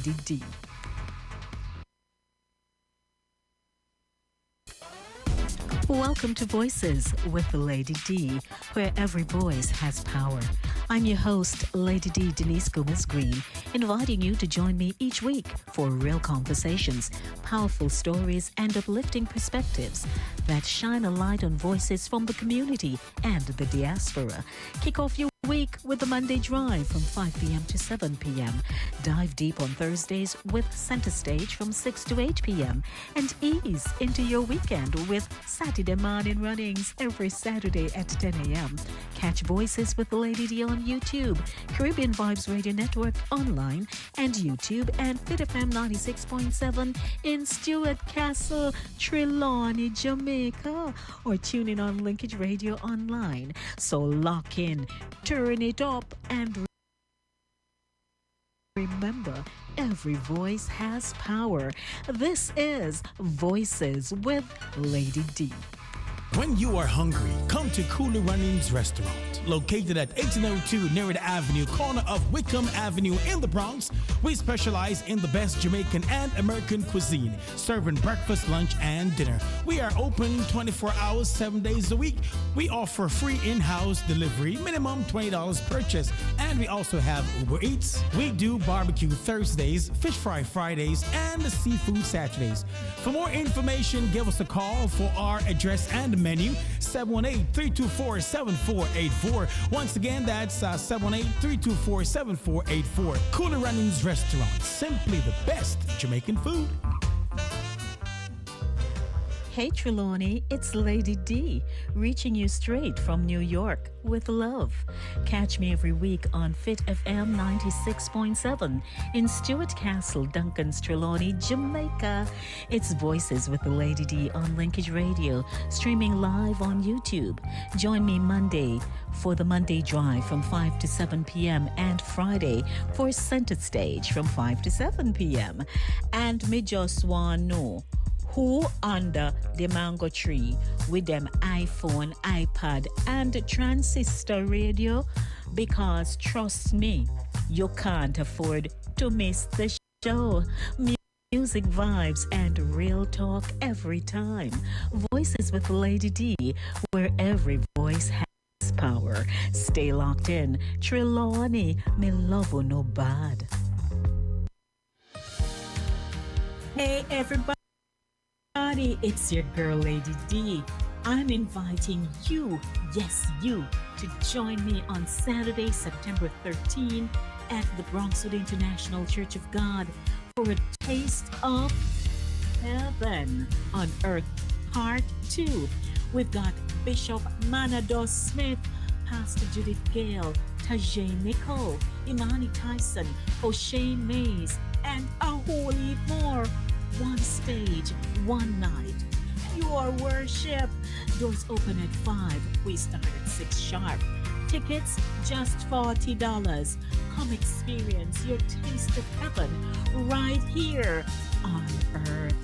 Lady D. Welcome to Voices with Lady D, where every voice has power. I'm your host, Lady D Denise Gomez Green, inviting you to join me each week for real conversations, powerful stories, and uplifting perspectives that shine a light on voices from the community and the diaspora. Kick off your week with the Monday Drive from 5 p.m. to 7 p.m. Dive deep on Thursdays with Center Stage from 6 to 8 p.m. And ease into your weekend with Saturday morning runnings every Saturday at 10 a.m. Catch Voices with Lady D on YouTube, Caribbean Vibes Radio Network online, and YouTube, and Fit FM 96.7 in Stuart Castle, Trelawney, Jamaica, or tune in on Linkage Radio online. So lock in, turn it up, and remember, every voice has power. This is Voices with Lady D. When you are hungry, come to Cooler Runnings Restaurant. Located at 1802 Nerid Avenue, corner of Wickham Avenue in the Bronx, we specialize in the best Jamaican and American cuisine, serving breakfast, lunch, and dinner. We are open 24 hours, 7 days a week. We offer free in-house delivery, minimum $20 purchase, and we also have Uber Eats. We do barbecue Thursdays, fish fry Fridays, and seafood Saturdays. For more information, give us a call for our address and menu, 718-324-7484. Once again, that's 718-324-7484. Cooler Runnings Restaurant, simply the best Jamaican food. Hey Trelawney, it's Lady D, reaching you straight from New York with love. Catch me every week on Fit FM 96.7 in Stuart Castle, Duncan's, Trelawney, Jamaica. It's Voices with the Lady D on Linkage Radio, streaming live on YouTube. Join me Monday for the Monday Drive from 5 to 7 p.m. and Friday for Center Stage from 5 to 7 p.m. And me just want know who under the mango tree with them iPhone, iPad, and transistor radio? Because trust me, you can't afford to miss the show. Music vibes and real talk every time. Voices with Lady D, where every voice has power. Stay locked in. Trelawney, me love you no bad. Hey everybody. It's your girl Lady D. I'm inviting you, yes you, to join me on Saturday, September 13 at the Bronxwood International Church of God for a taste of heaven on earth, part 2. We've got Bishop Manados Smith, Pastor Judith Gale, Tajay Nicole, Imani Tyson, O'Shane Mays, and a whole heap more. One stage, one night. Your worship. Doors open at 5. We start at 6 sharp. Tickets just $40. Come experience your taste of heaven right here on earth.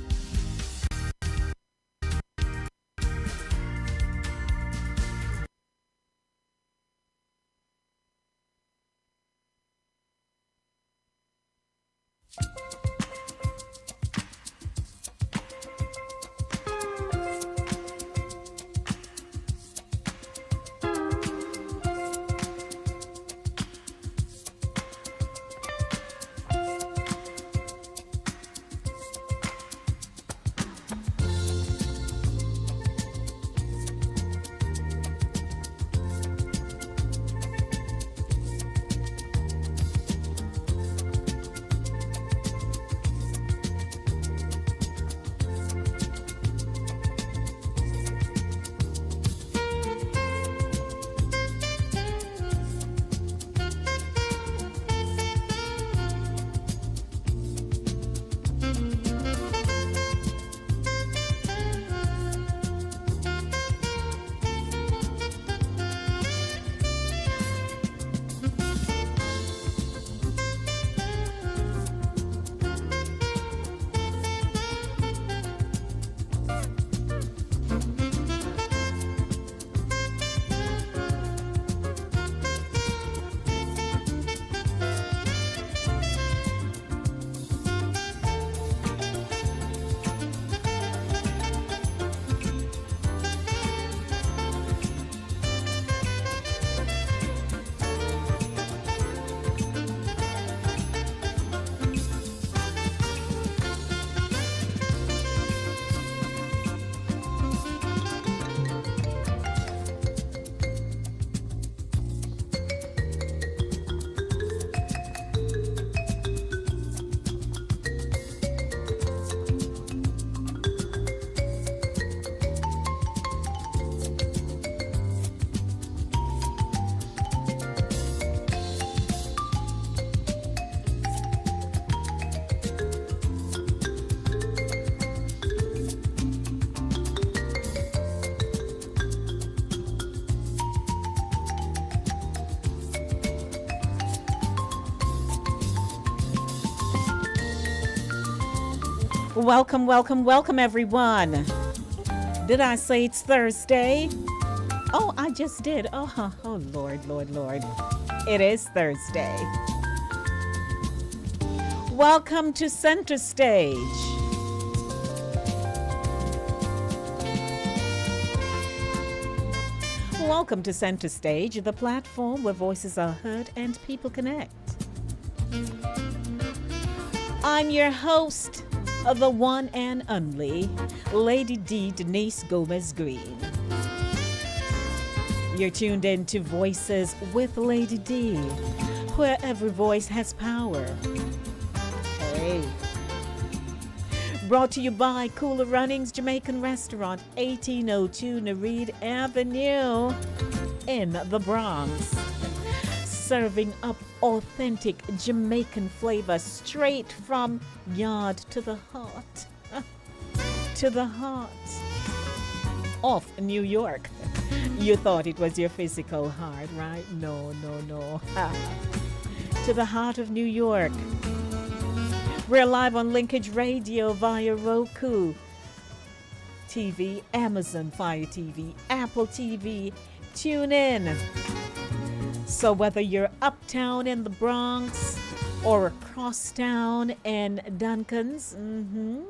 Welcome, welcome, welcome, everyone. Did I say it's Thursday? Oh, I just did. Oh, Lord, Lord, Lord. It is Thursday. Welcome to Center Stage. Welcome to Center Stage, the platform where voices are heard and people connect. I'm your host, the one and only Lady D. Denise Gomez Green. You're tuned in to Voices with Lady D, where every voice has power. Hey. Brought to you by Cooler Runnings Jamaican Restaurant, 1802 Nereid Avenue in the Bronx. Serving up authentic Jamaican flavor straight from yard to the heart. To the heart of New York. You thought it was your physical heart, right? No, no, no. To the heart of New York. We're live on Linkage Radio via Roku TV, Amazon Fire TV, Apple TV. Tune in. So whether you're uptown in the Bronx or across town in Duncan's,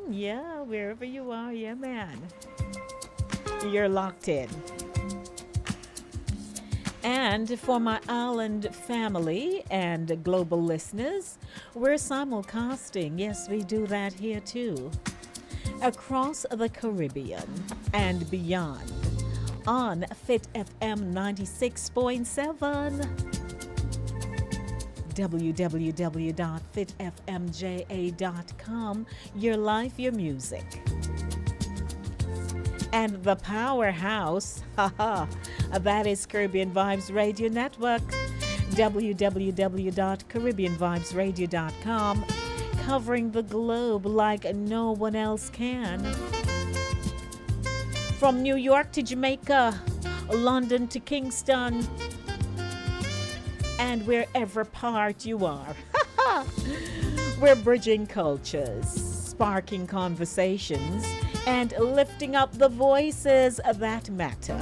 yeah, wherever you are, yeah, man, you're locked in. And for my island family and global listeners, we're simulcasting. Yes, we do that here too. Across the Caribbean and beyond on Fit FM 96.7, www.fitfmja.com, your life, your music. And the powerhouse, that is Caribbean Vibes Radio Network, www.caribbeanvibesradio.com, covering the globe like no one else can. From New York to Jamaica, London to Kingston, and wherever part you are. We're bridging cultures, sparking conversations, and lifting up the voices that matter.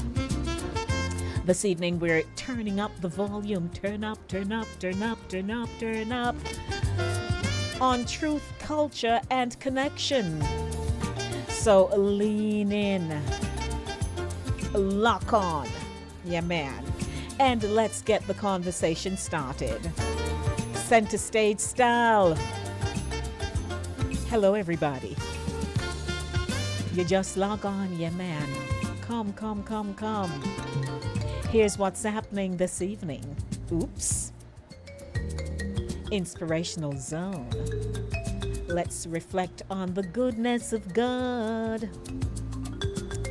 This evening we're turning up the volume. Turn up, turn up, turn up, turn up, turn up. On truth, culture, and connection. So lean in. Lock on. Yeah, man. And let's get the conversation started. Center stage style. Hello, everybody. You just log on, yeah, man. Come, come, come, come. Here's what's happening this evening. Oops. Inspirational zone. Let's reflect on the goodness of God.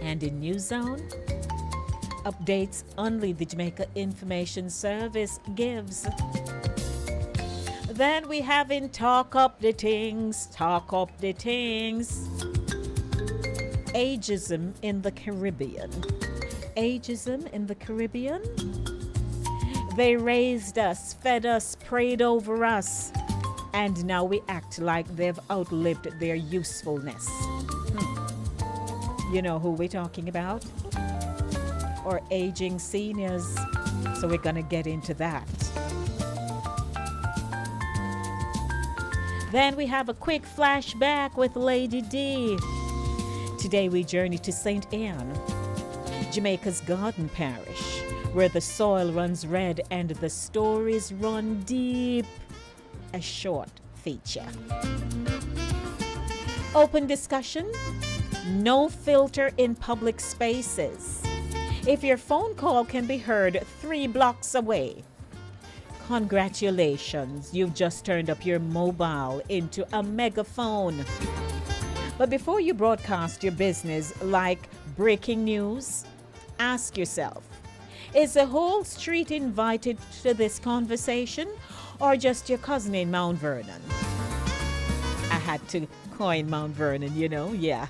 And in New Zone, updates only the Jamaica Information Service gives. Then we have in Talk Up the Things. Ageism in the Caribbean. Ageism in the Caribbean? They raised us, fed us, prayed over us, and now we act like they've outlived their usefulness. You know who we're talking about? Or aging seniors. So we're gonna get into that. Then we have a quick flashback with Lady D. Today we journey to St. Anne, Jamaica's Garden Parish, where the soil runs red and the stories run deep. A short feature. Open discussion, no filter in public spaces. If your phone call can be heard 3 blocks away, congratulations, you've just turned up your mobile into a megaphone. But before you broadcast your business like breaking news, ask yourself, is the whole street invited to this conversation or just your cousin in Mount Vernon? I had to coin Mount Vernon, yeah.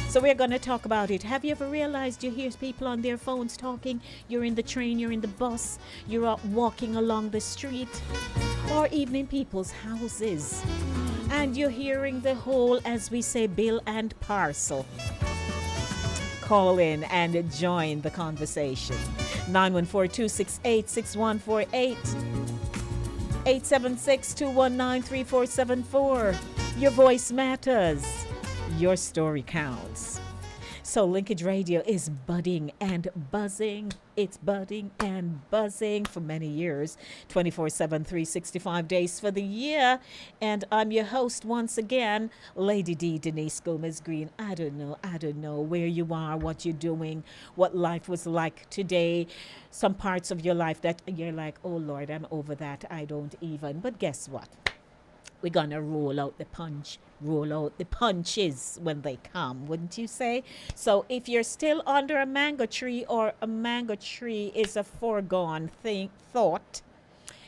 So we're going to talk about it. Have you ever realized you hear people on their phones talking? You're in the train, you're in the bus, you're out walking along the street, or even in people's houses. and you're hearing the whole, as we say, bill and parcel, call in and join the conversation. 914-268-6148, 876-219-3474. Your voice matters. Your story counts. So Linkage Radio is budding and buzzing. It's budding and buzzing for many years, 24/7, 365 days for the year. And I'm your host once again, Lady D, Denise Gomez Green. I don't know where you are, what you're doing, what life was like today. Some parts of your life that you're like, oh Lord, I'm over that. I don't even. But guess what? We're gonna roll out the punches when they come, wouldn't you say? So if you're still under a mango tree, or a mango tree is a foregone thought,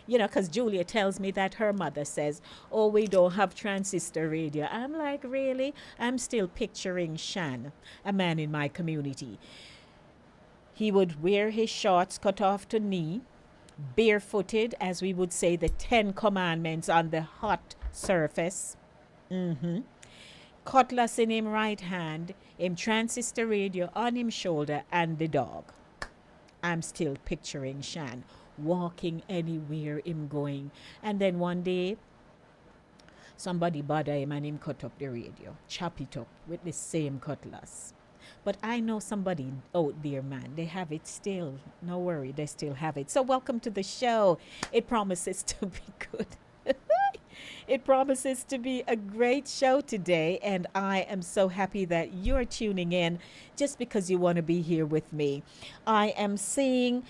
you know, because Julia tells me that her mother says, oh, we don't have transistor radio. I'm like, really? I'm still picturing Shan, a man in my community. He would wear his shorts cut off to knee, barefooted, as we would say, the 10 commandments on the hot surface. Cutlass in him right hand, him transistor radio on him shoulder, and the dog. I'm still picturing Shan walking anywhere him going. And then one day, somebody bother him and him cut up the radio, chop it up with the same cutlass. But I know somebody out there, man. They have it still. No worry, they still have it. So welcome to the show. It promises to be good. It promises to be a great show today. And I am so happy that you're tuning in just because you want to be here with me. I am seeing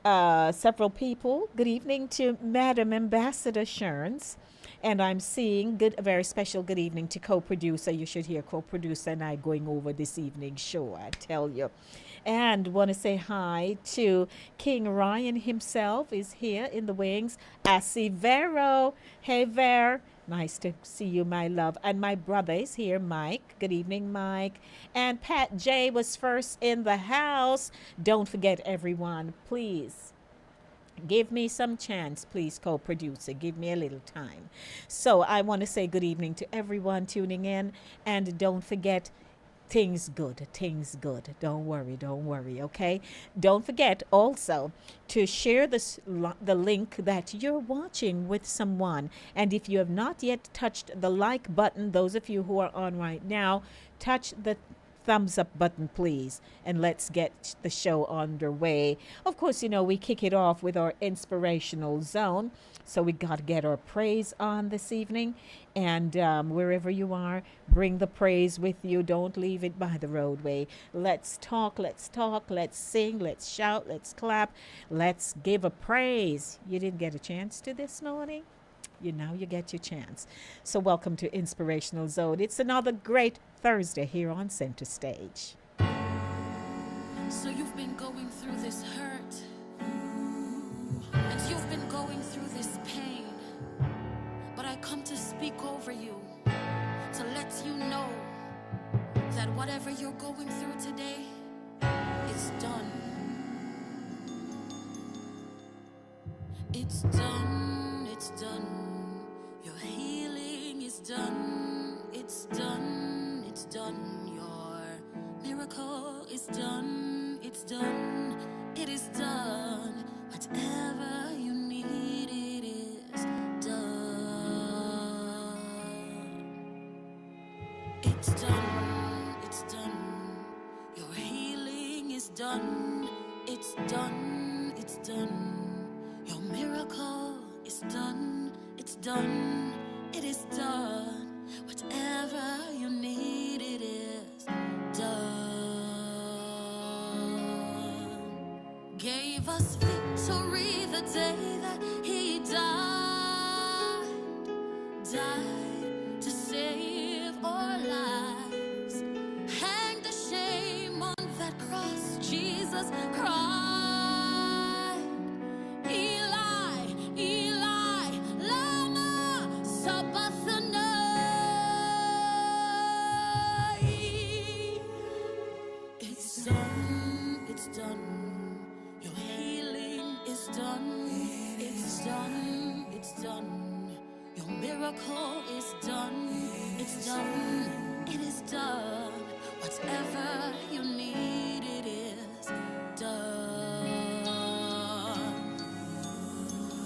several people. Good evening to Madam Ambassador Sherns. And I'm seeing a very special good evening to co-producer. You should hear co-producer and I going over this evening's show, I tell you. And want to say hi to King Ryan himself is here in the wings. I see Vero. Hey, Ver. Nice to see you, my love. And my brother is here, Mike. Good evening, Mike. And Pat J was first in the house. Don't forget, everyone, please. Give me some chance, please, co-producer. Give me a little time. So I want to say good evening to everyone tuning in. And don't forget, things good. Don't worry, okay? Don't forget also to share the link that you're watching with someone. And if you have not yet touched the like button, those of you who are on right now, touch the thumbs up button, please, and let's get the show underway. Of course, you know, we kick it off with our inspirational zone, so we got to get our praise on this evening. And wherever you are, bring the praise with you. Don't leave it by the roadway. Let's talk, let's sing, let's shout, let's clap, let's give a praise. You didn't get a chance to this morning? Now you get your chance. So welcome to Inspirational Zone. It's another great Thursday here on Center Stage. So you've been going through this hurt, and you've been going through this pain, but I come to speak over you to let you know that whatever you're going through today is done. It's done, it's done. Your healing is done. It's done, it's done. Your miracle is done. It's done, it is done. Whatever you need, it is done. It's done, it's done. Your healing is done. It's done, it's done. Your miracle is done. It's done, it is done. Whatever you need, it is done. Gave us victory the day that he died to save our lives. Hang the shame on that cross, Jesus Christ. miracle is done. It's done. It is done. Whatever you need, it is done.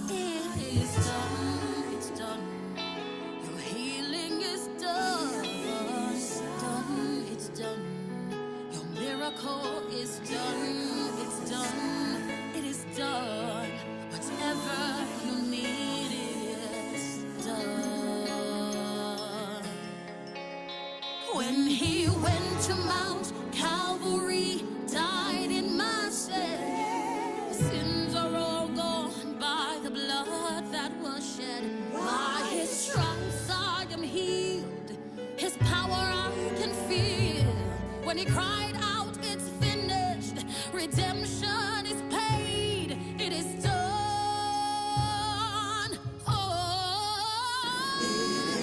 It is done. It's done. Your healing is done. Done. It's done. Your miracle is done. It's done. It is done. Whatever you need, it is done. When he went to Mount Calvary, died in my stead. Sins are all gone by the blood that was shed. By his stripes I am healed. His power I can feel. When he cried out, it's finished. Redemption is paid. It is done. Oh,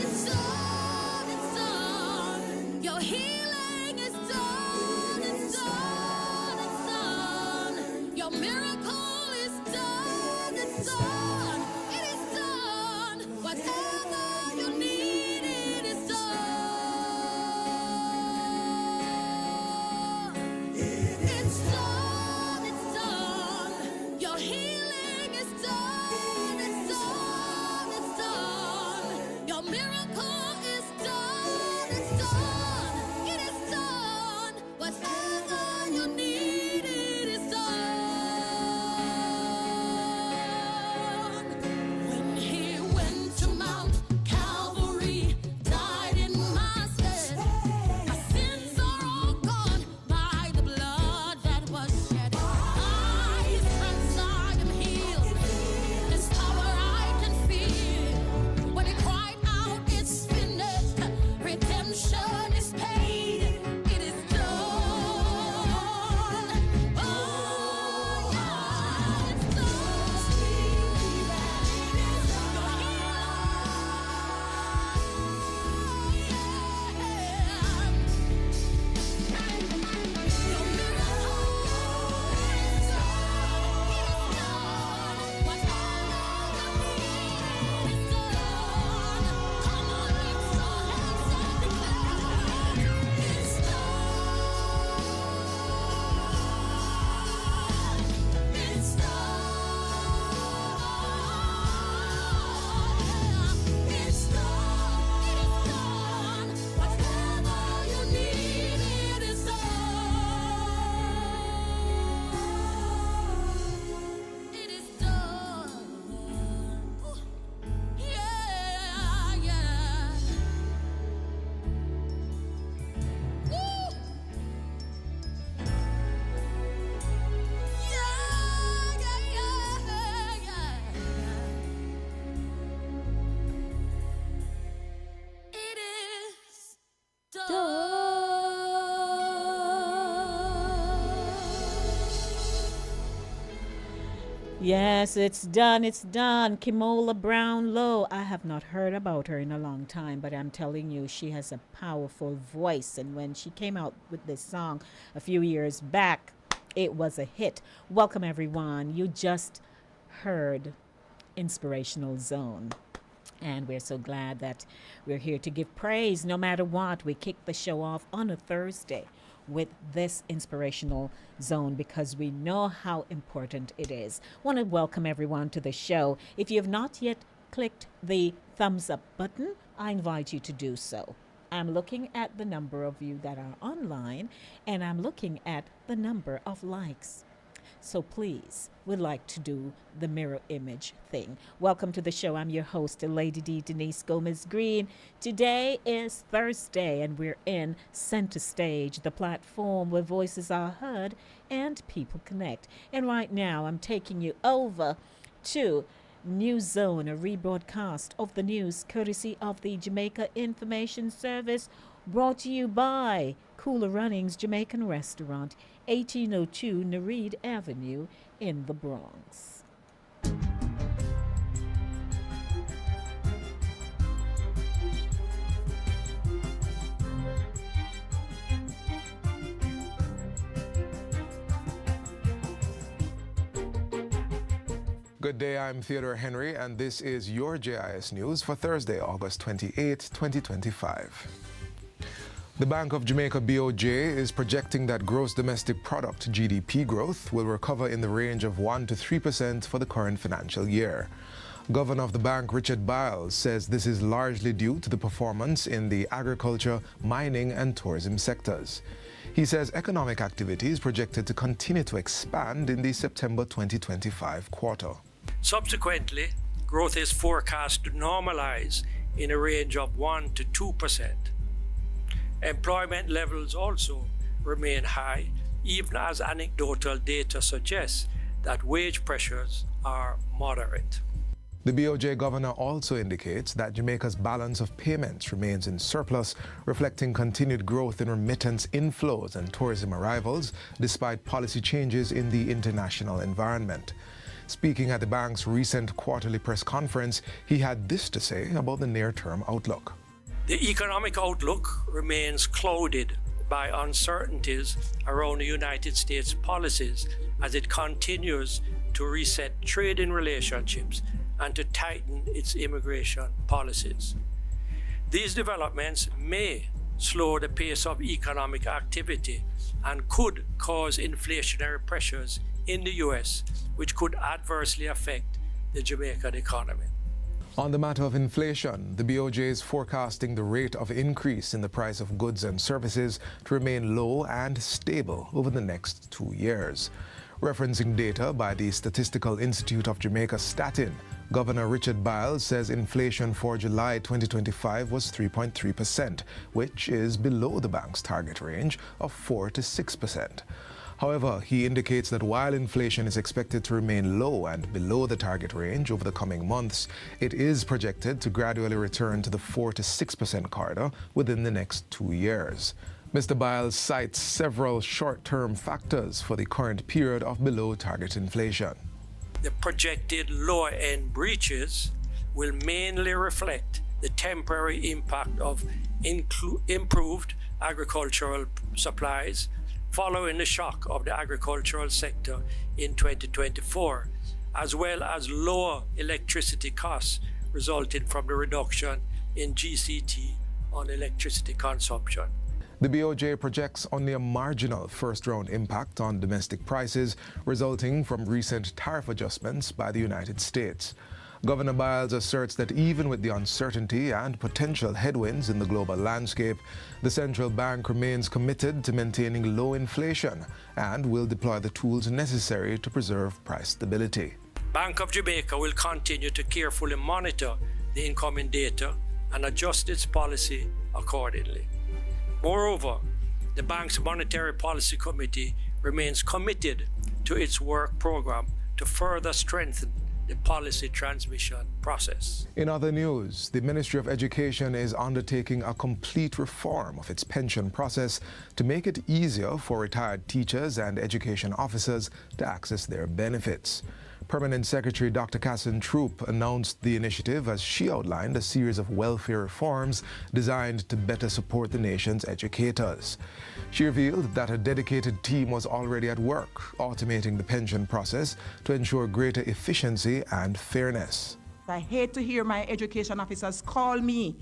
it's done. It's done. Your healing is done. It's done. It's done. Your miracle is done. It's done. It is done. Whatever you need, it is done. It's done. It's done. Your healing is done. It's done. It's done. Your miracle is done. It's done. It is done. Whatever you need, it is done. When he went to Mount Calvary, died in my stead. My sins are all gone by the blood that was shed. By his stripes I am healed. His power I can feel. When he cried out, it's finished. Redemption is paid. It is done. Oh, it's done. Your miracle is done. It is done. Whatever you need is done. Come on, lift your hands and declare it's done. It's done. It's done. It is done. Whatever you need, it is done. It is done. Yeah, yeah. Woo! Yeah, yeah, yeah, yeah. It is Yes, it's done. It's done. Kimola Brownlow. I have not heard about her in a long time, but I'm telling you, she has a powerful voice. And when she came out with this song a few years back, it was a hit. Welcome, everyone. You just heard Inspirational Zone. And we're so glad that we're here to give praise no matter what. We kick the show off on a Thursday with this inspirational zone because we know how important it is. Want to welcome everyone to the show. If you have not yet clicked the thumbs up button, I invite you to do so. I'm looking at the number of you that are online, and I'm looking at the number of likes. So please, we'd like to do the mirror image thing. Welcome to the show. I'm your host, Lady D. Denise Gomez Green. Today is Thursday, and we're in Center Stage, the platform where voices are heard and people connect. And right now, I'm taking you over to News Zone, a rebroadcast of the news courtesy of the Jamaica Information Service, brought to you by Cooler Runnings Jamaican Restaurant, 1802 Nereid Avenue in the Bronx. Good day, I'm Theodore Henry, and this is your JIS News for Thursday, August 28, 2025. The Bank of Jamaica BOJ is projecting that gross domestic product GDP growth will recover in the range of 1 to 3% for the current financial year. Governor of the bank, Richard Biles, says this is largely due to the performance in the agriculture, mining and tourism sectors. He says economic activity is projected to continue to expand in the September 2025 quarter. Subsequently, growth is forecast to normalize in a range of 1 to 2%. Employment levels also remain high, even as anecdotal data suggests that wage pressures are moderate. The BOJ governor also indicates that Jamaica's balance of payments remains in surplus, reflecting continued growth in remittance inflows and tourism arrivals, despite policy changes in the international environment. Speaking at the bank's recent quarterly press conference, he had this to say about the near-term outlook. The economic outlook remains clouded by uncertainties around the United States policies as it continues to reset trading relationships and to tighten its immigration policies. These developments may slow the pace of economic activity and could cause inflationary pressures in the U.S., which could adversely affect the Jamaican economy. On the matter of inflation, the BOJ is forecasting the rate of increase in the price of goods and services to remain low and stable over the next 2 years. Referencing data by the Statistical Institute of Jamaica, Statin, Governor Richard Biles says inflation for July 2025 was 3.3%, which is below the bank's target range of 4 to 6%. However, he indicates that while inflation is expected to remain low and below the target range over the coming months, it is projected to gradually return to the 4 to 6% corridor within the next 2 years. Mr. Biles cites several short-term factors for the current period of below-target inflation. The projected lower-end breaches will mainly reflect the temporary impact of improved agricultural supplies following the shock of the agricultural sector in 2024, as well as lower electricity costs resulting from the reduction in GCT on electricity consumption. The BOJ projects only a marginal first-round impact on domestic prices resulting from recent tariff adjustments by the United States. Governor Biles asserts that even with the uncertainty and potential headwinds in the global landscape, the central bank remains committed to maintaining low inflation and will deploy the tools necessary to preserve price stability. Bank of Jamaica will continue to carefully monitor the incoming data and adjust its policy accordingly. Moreover, the bank's Monetary Policy Committee remains committed to its work program to further strengthen the policy transmission process. In other news, the Ministry of Education is undertaking a complete reform of its pension process to make it easier for retired teachers and education officers to access their benefits. Permanent Secretary Dr. Cassin Troop announced the initiative as she outlined a series of welfare reforms designed to better support the nation's educators. She revealed that a dedicated team was already at work, automating the pension process to ensure greater efficiency and fairness. I hate to hear my education officers call me,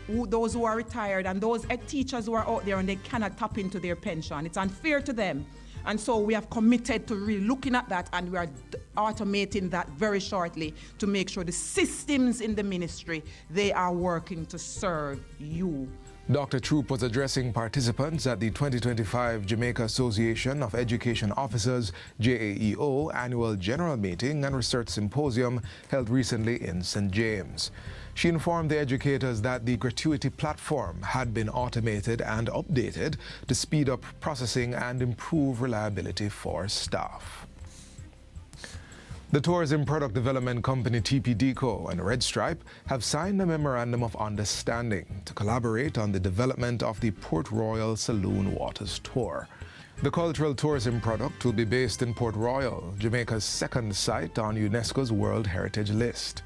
those who are retired and those teachers who are out there and they cannot tap into their pension. It's unfair to them. And so we have committed to really looking at that, and we are automating that very shortly to make sure the systems in the ministry, they are working to serve you. Dr. Troop was addressing participants at the 2025 Jamaica Association of Education Officers, JAEO, Annual General Meeting and Research Symposium held recently in St. James. She informed the educators that the gratuity platform had been automated and updated to speed up processing and improve reliability for staff. The tourism product development company TPDCO and Red Stripe have signed a memorandum of understanding to collaborate on the development of the Port Royal Saloon Waters Tour. The cultural tourism product will be based in Port Royal, Jamaica's second site on UNESCO's World Heritage List.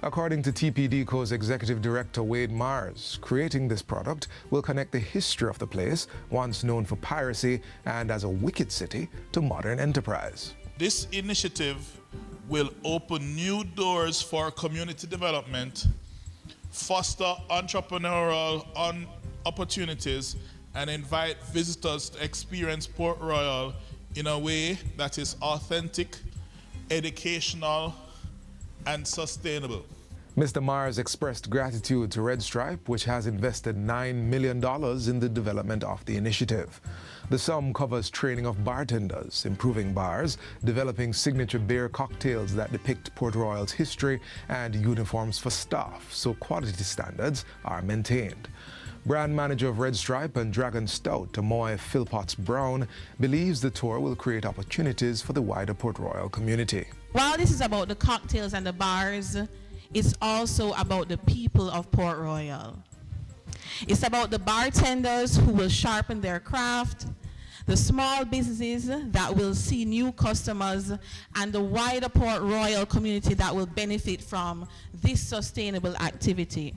According to TPDCO's Executive Director Wade Mars, creating this product will connect the history of the place, once known for piracy and as a wicked city, to modern enterprise. This initiative will open new doors for community development, foster entrepreneurial opportunities, and invite visitors to experience Port Royal in a way that is authentic, educational, and sustainable. Mr. Myers expressed gratitude to Red Stripe, which has invested $9 million in the development of the initiative. The sum covers training of bartenders, improving bars, developing signature beer cocktails that depict Port Royal's history, and uniforms for staff, so quality standards are maintained. Brand manager of Red Stripe and Dragon Stout, Amoy Philpotts Brown, believes the tour will create opportunities for the wider Port Royal community. While this is about the cocktails and the bars, it's also about the people of Port Royal. It's about the bartenders who will sharpen their craft, the small businesses that will see new customers, and the wider Port Royal community that will benefit from this sustainable activity.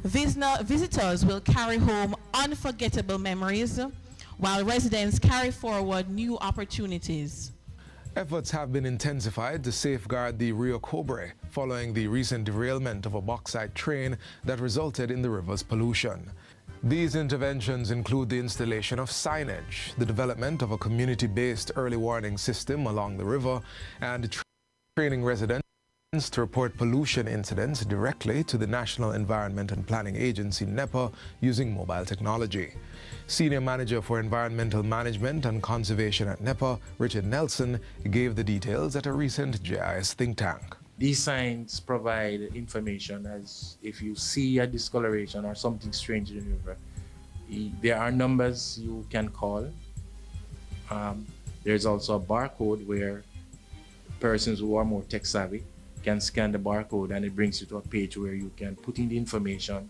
Visitors will carry home unforgettable memories, while residents carry forward new opportunities. Efforts have been intensified to safeguard the Rio Cobre following the recent derailment of a bauxite train that resulted in the river's pollution. These interventions include the installation of signage, the development of a community-based early warning system along the river, and training residents to report pollution incidents directly to the National Environment and Planning Agency, NEPA, using mobile technology. Senior Manager for Environmental Management and Conservation at NEPA, Richard Nelson, gave the details at a recent GIS think tank. These signs provide information as if you see a discoloration or something strange in the river. There are numbers you can call. There's also a barcode where persons who are more tech savvy can scan the barcode and it brings you to a page where you can put in the information.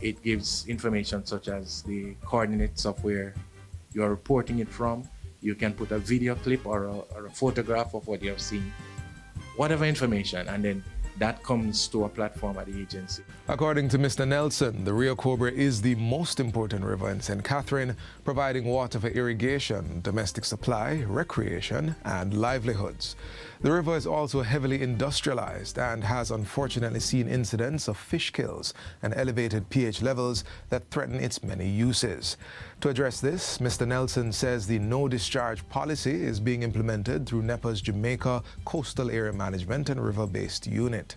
It gives information such as the coordinates of where you are reporting it from. You can put a video clip or a photograph of what you have seen, whatever information, and then that comes to a platform at the agency. According to Mr. Nelson, the Rio Cobre is the most important river in St. Catherine, providing water for irrigation, domestic supply, recreation, and livelihoods. The river is also heavily industrialized and has unfortunately seen incidents of fish kills and elevated pH levels that threaten its many uses. To address this, Mr. Nelson says the no-discharge policy is being implemented through NEPA's Jamaica Coastal Area Management and River-Based Unit.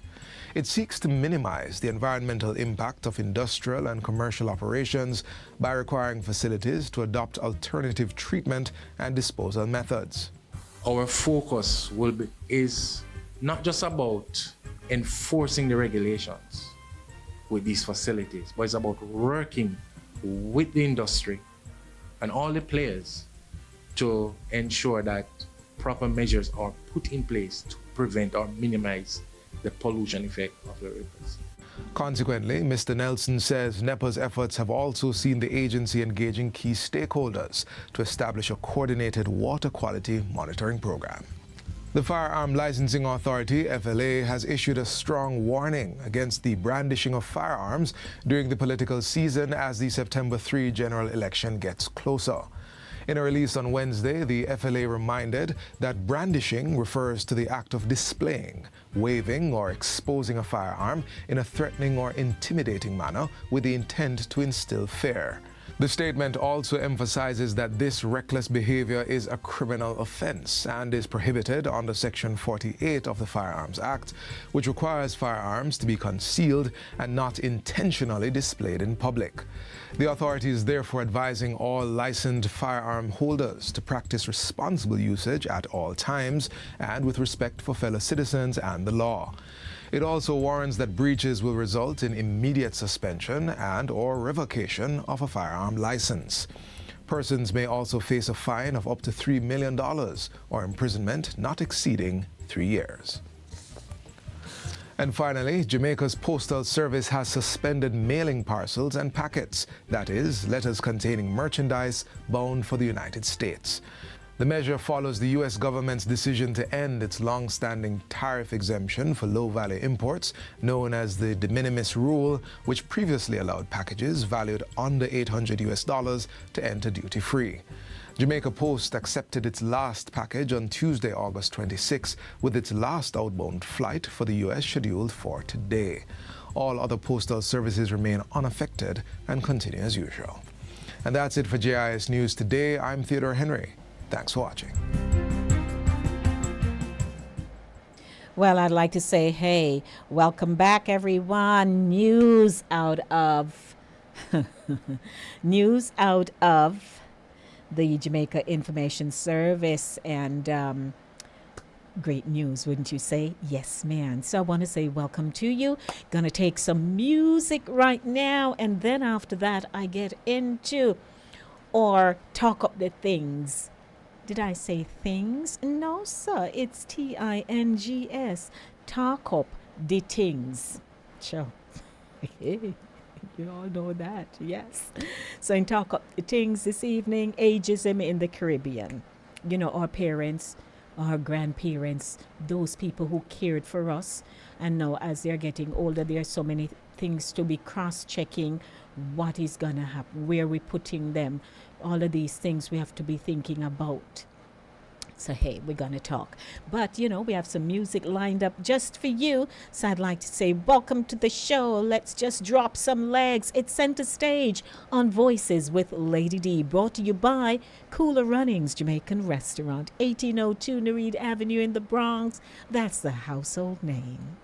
It seeks to minimize the environmental impact of industrial and commercial operations by requiring facilities to adopt alternative treatment and disposal methods. Our focus is not just about enforcing the regulations with these facilities, but it's about working with the industry and all the players to ensure that proper measures are put in place to prevent or minimize the pollution effect of the rivers. Consequently, Mr. Nelson says NEPA's efforts have also seen the agency engaging key stakeholders to establish a coordinated water quality monitoring program. The Firearm Licensing Authority, FLA, has issued a strong warning against the brandishing of firearms during the political season as the September 3 general election gets closer. In a release on Wednesday, the FLA reminded that brandishing refers to the act of displaying, waving, or exposing a firearm in a threatening or intimidating manner with the intent to instill fear. The statement also emphasizes that this reckless behavior is a criminal offense and is prohibited under Section 48 of the Firearms Act, which requires firearms to be concealed and not intentionally displayed in public. The authority is therefore advising all licensed firearm holders to practice responsible usage at all times and with respect for fellow citizens and the law. It also warns that breaches will result in immediate suspension and/or revocation of a firearm license. Persons may also face a fine of up to $3 million or imprisonment not exceeding 3 years. And finally, Jamaica's Postal Service has suspended mailing parcels and packets, that is, letters containing merchandise bound for the United States. The measure follows the U.S. government's decision to end its long-standing tariff exemption for low-value imports, known as the de minimis rule, which previously allowed packages valued under $800 to enter duty-free. Jamaica Post accepted its last package on Tuesday, August 26, with its last outbound flight for the U.S. scheduled for today. All other postal services remain unaffected and continue as usual. And that's it for JIS News Today. I'm Theodore Henry. Thanks for watching. Well, I'd like to say, hey, welcome back, everyone. News out of the Jamaica Information Service, and great news, wouldn't you say? Yes, man. So I want to say welcome to you. Gonna take some music right now, and then after that I get into or talk up the things. Did I say things? No, sir. It's TINGS. Talk up the things. Sure. You all know that, yes. So in Talk Up the Things this evening, ageism in the Caribbean. You know, our parents, our grandparents, those people who cared for us. And now as they're getting older, there are so many things to be cross-checking. What is going to happen? Where are we putting them? All of these things we have to be thinking about. So, hey, we're going to talk. But, you know, we have some music lined up just for you. So I'd like to say welcome to the show. Let's just drop some legs. It's Center Stage on Voices with Lady D. Brought to you by Cooler Runnings Jamaican Restaurant, 1802 Nereid Avenue in the Bronx. That's the household name.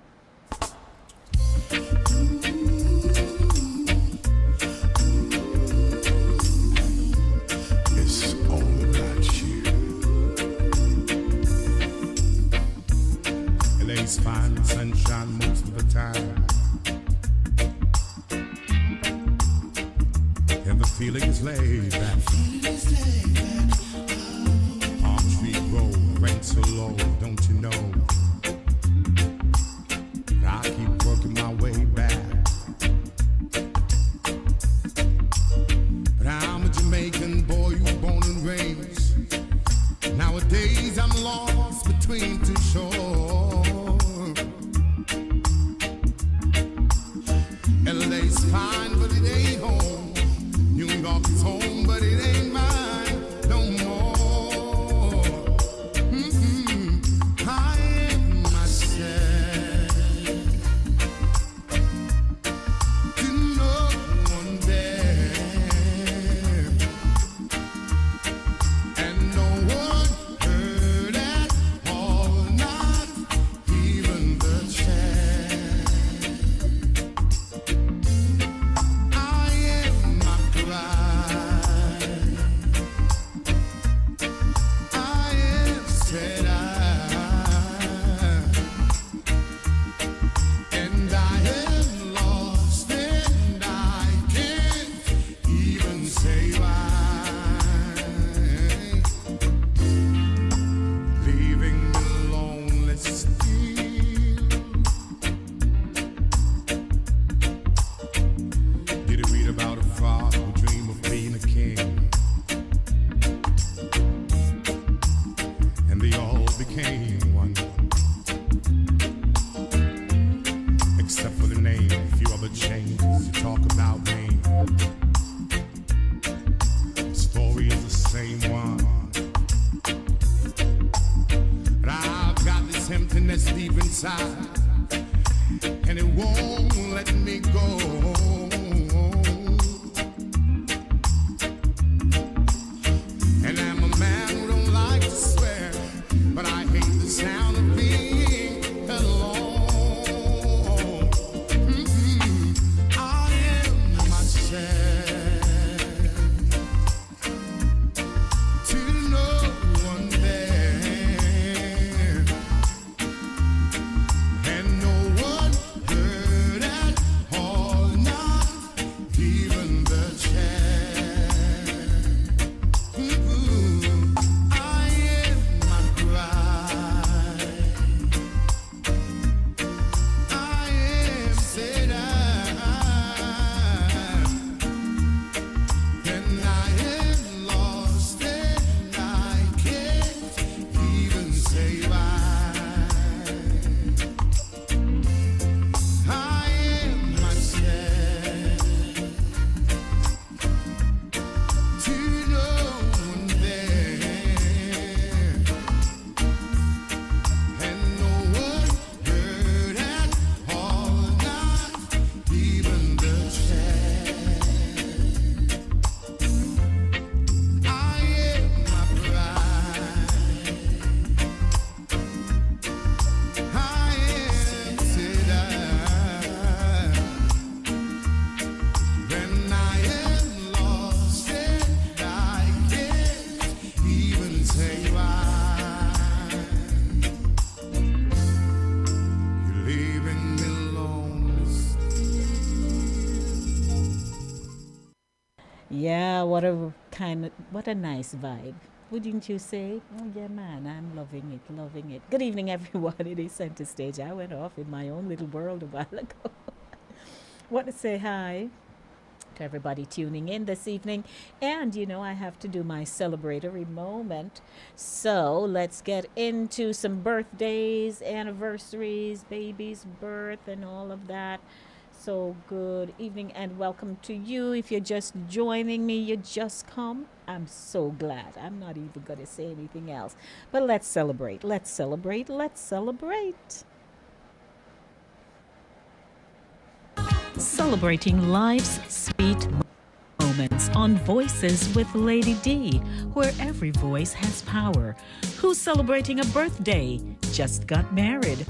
It's all about you. LA's fine sunshine most of the time, and the feeling is laid back. Palm tree grove, rent so low, don't you know? I keep working my way back. But I'm a Jamaican boy who's born and raised. Nowadays I'm lost between two shores. LA's fine, but it ain't home. New York is home, but it ain't mine no more. I am myself to no one there, and no one heard at all, not even the chair. I am my pride. I am said and I am lost, and I can't even say why. Leaving me lonely still. Did you read about a father who dreamed of being a king? And they all became one, except for the name. A few other changes. You talk about me. The story is the same one, but I've got this emptiness deep inside, and it won't let me go. And I'm a man who don't like to swear, but I hate the sound of being alone. I am myself to no one there, Yeah, what a nice vibe. Wouldn't you say? Oh yeah, man, I'm loving it, loving it. Good evening, everyone. It is Center Stage. I went off in my own little world a while ago. Want to say hi to everybody tuning in this evening. And I have to do my celebratory moment. So let's get into some birthdays, anniversaries, baby's birth, and all of that. So good evening and welcome to you. If you're just joining me, you just come. I'm so glad. I'm not even going to say anything else. But let's celebrate. Let's celebrate. Let's celebrate. Celebrating life's sweet moments on Voices with Lady D, where every voice has power. Who's celebrating a birthday? Just got married?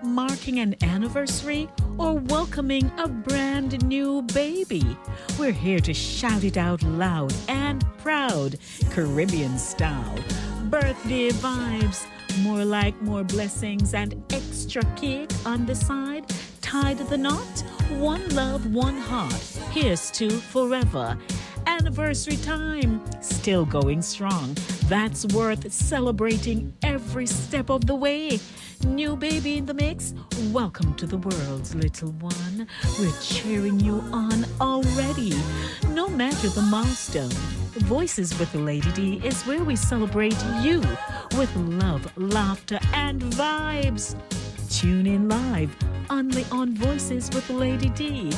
Marking an anniversary? Or welcoming a brand new baby? We're here to shout it out loud and proud, Caribbean style. Birthday vibes, more like more blessings and extra cake on the side. Tied the knot, one love, one heart. Here's to forever. Anniversary time, still going strong. That's worth celebrating every step of the way. New baby in the mix, welcome to the world, little one. We're cheering you on already, no matter the milestone. Voices with Lady D is where we celebrate you with love, laughter, and vibes. Tune in live only on Voices with Lady D,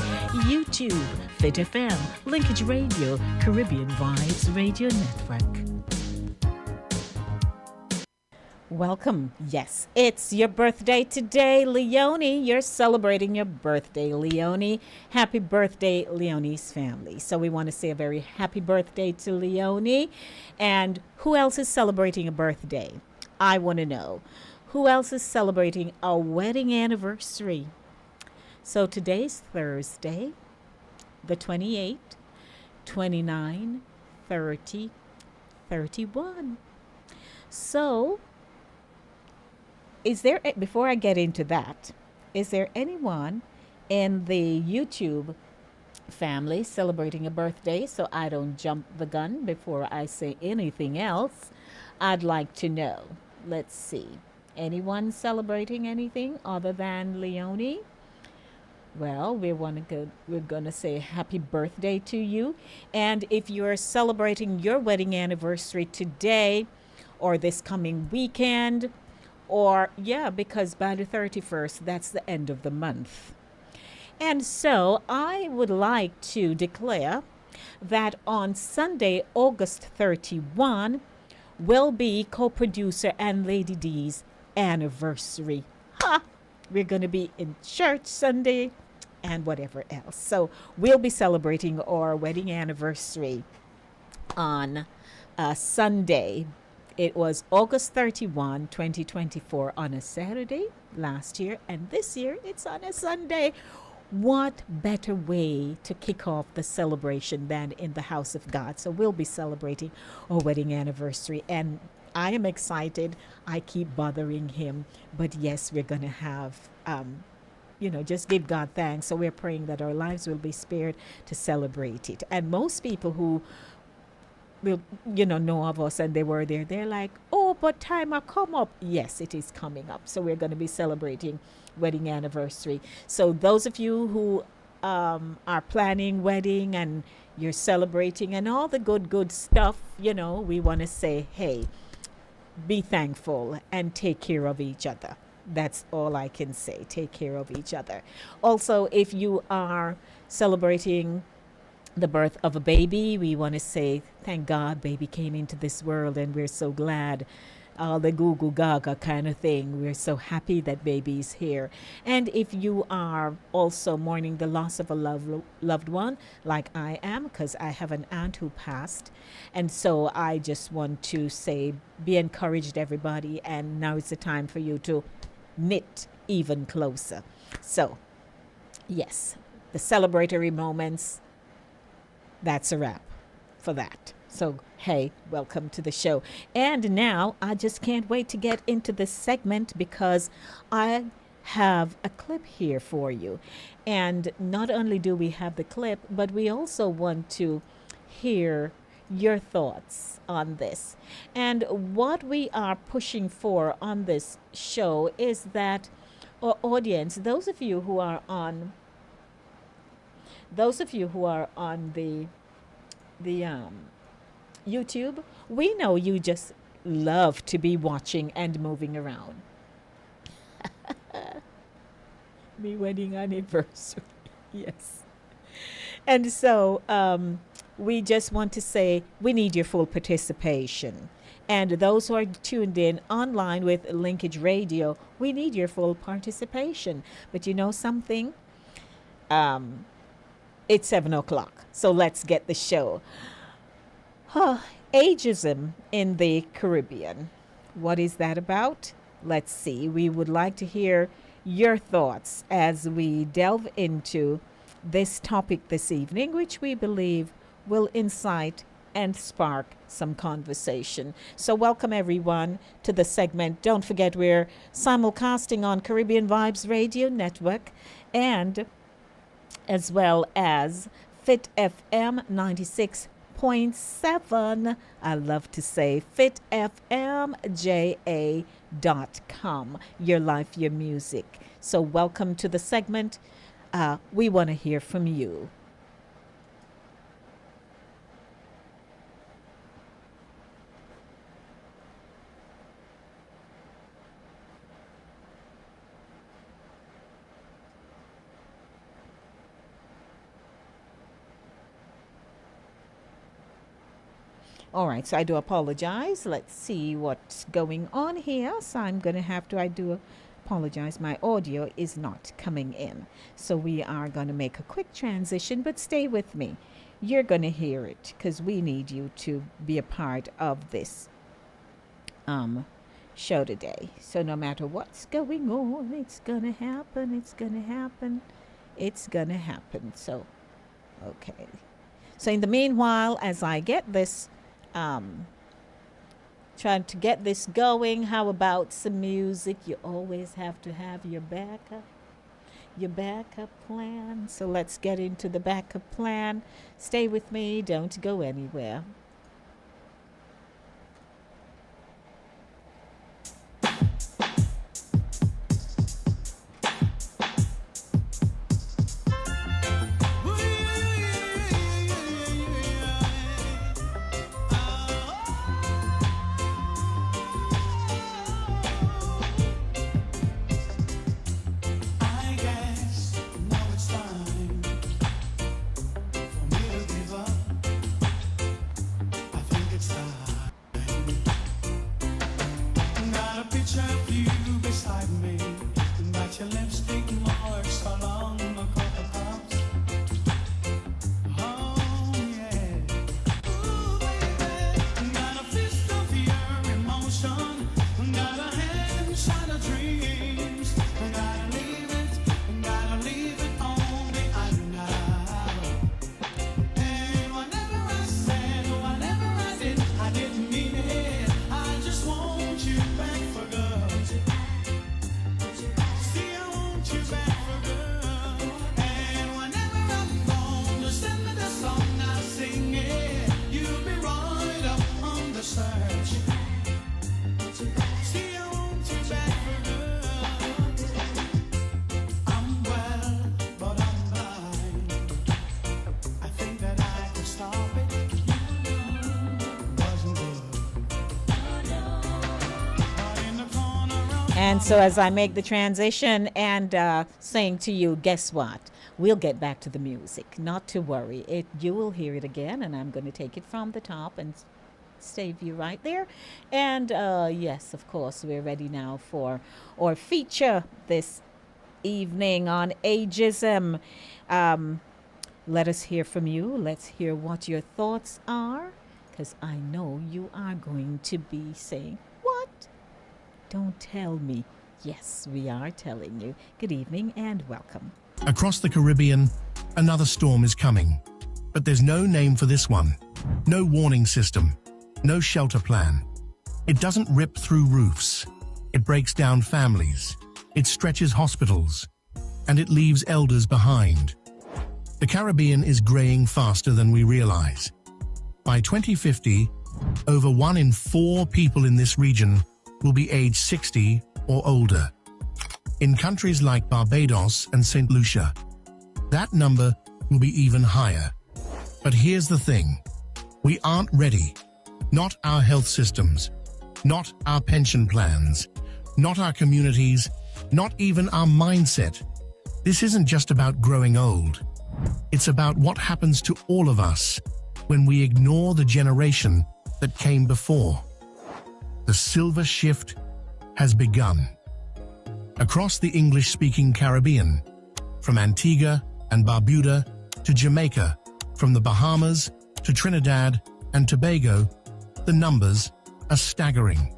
YouTube, Fit FM, Linkage Radio, Caribbean Vibes Radio Network. Welcome. Yes, it's your birthday today, Leonie. You're celebrating your birthday, Leonie. Happy birthday, Leonie's family. So we want to say a very happy birthday to Leonie. And who else is celebrating a birthday? I want to know. Who else is celebrating a wedding anniversary? So today's Thursday, the 28th, 29, 30, 31. So before I get into that, is there anyone in the YouTube family celebrating a birthday? So I don't jump the gun before I say anything else. I'd like to know. Let's see. Anyone celebrating anything other than Leonie? Well, we're going to say happy birthday to you. And if you're celebrating your wedding anniversary today or this coming weekend, because by the 31st, that's the end of the month. And so I would like to declare that on Sunday, August 31, will be co-producer and Lady D's anniversary. We're going to be in church Sunday and whatever else. So we'll be celebrating our wedding anniversary on Sunday. It was August 31, 2024 on a Saturday last year, and this year it's on a Sunday. What better way to kick off the celebration than in the house of God? So we'll be celebrating our wedding anniversary, and I am excited. I keep bothering him, but yes, we're going to have, just give God thanks. So we're praying that our lives will be spared to celebrate it. And most people who will, know of us and they were there, they're like, oh, but time will come up. Yes, it is coming up. So we're going to be celebrating wedding anniversary. So those of you who are planning wedding and you're celebrating and all the good stuff, we want to say, hey, be thankful and take care of each other. That's all I can say. Take care of each other. Also, if you are celebrating the birth of a baby, we want to say, thank God baby came into this world and we're so glad. All the goo goo gaga kind of thing. We're so happy that baby is here. And if you are also mourning the loss of a loved one, like I am, because I have an aunt who passed. And so I just want to say, be encouraged, everybody. And now is the time for you to knit even closer. So, yes, the celebratory moments, that's a wrap for that. So, hey, welcome to the show. And now I just can't wait to get into this segment because I have a clip here for you. And not only do we have the clip, but we also want to hear your thoughts on this. And what we are pushing for on this show is that our audience, those of you who are on the YouTube, we know you just love to be watching and moving around. Me wedding anniversary. Yes. And so we just want to say we need your full participation. And those who are tuned in online with Linkage Radio, we need your full participation. But you know something? It's 7 o'clock. So let's get the show. Ageism in the Caribbean. What is that about? Let's see. We would like to hear your thoughts as we delve into this topic this evening, which we believe will incite and spark some conversation. So welcome everyone to the segment. Don't forget we're simulcasting on Caribbean Vibes Radio Network and as well as Fit FM 96.7. I love to say fitfmja.com. Your life, your music. So welcome to the segment. We want to hear from you. All right, so I do apologize. Let's see what's going on here. So I'm going to have to, I do apologize. My audio is not coming in. So we are going to make a quick transition, but stay with me. You're going to hear it because we need you to be a part of this show today. So no matter what's going on, it's going to happen. It's going to happen. It's going to happen. So, okay. So in the meanwhile, as I get this trying to get this going, how about some music? You always have to have your backup plan. So let's get into the backup plan. Stay with me, don't go anywhere. And so as I make the transition and saying to you, guess what? We'll get back to the music. Not to worry. You will hear it again, and I'm going to take it from the top and save you right there. And yes, of course, we're ready now for our feature this evening on ageism. Let us hear from you. Let's hear what your thoughts are, because I know you are going to be saying, what? Don't tell me. Yes, we are telling you. Good evening and welcome. Across the Caribbean, another storm is coming. But there's no name for this one. No warning system. No shelter plan. It doesn't rip through roofs. It breaks down families. It stretches hospitals. And it leaves elders behind. The Caribbean is graying faster than we realize. By 2050, over 1 in 4 people in this region will be age 60 or older. In countries like Barbados and St. Lucia, that number will be even higher. But here's the thing. We aren't ready. Not our health systems, not our pension plans, not our communities, not even our mindset. This isn't just about growing old. It's about what happens to all of us when we ignore the generation that came before. The silver shift has begun. Across the English-speaking Caribbean, from Antigua and Barbuda to Jamaica, from the Bahamas to Trinidad and Tobago, the numbers are staggering.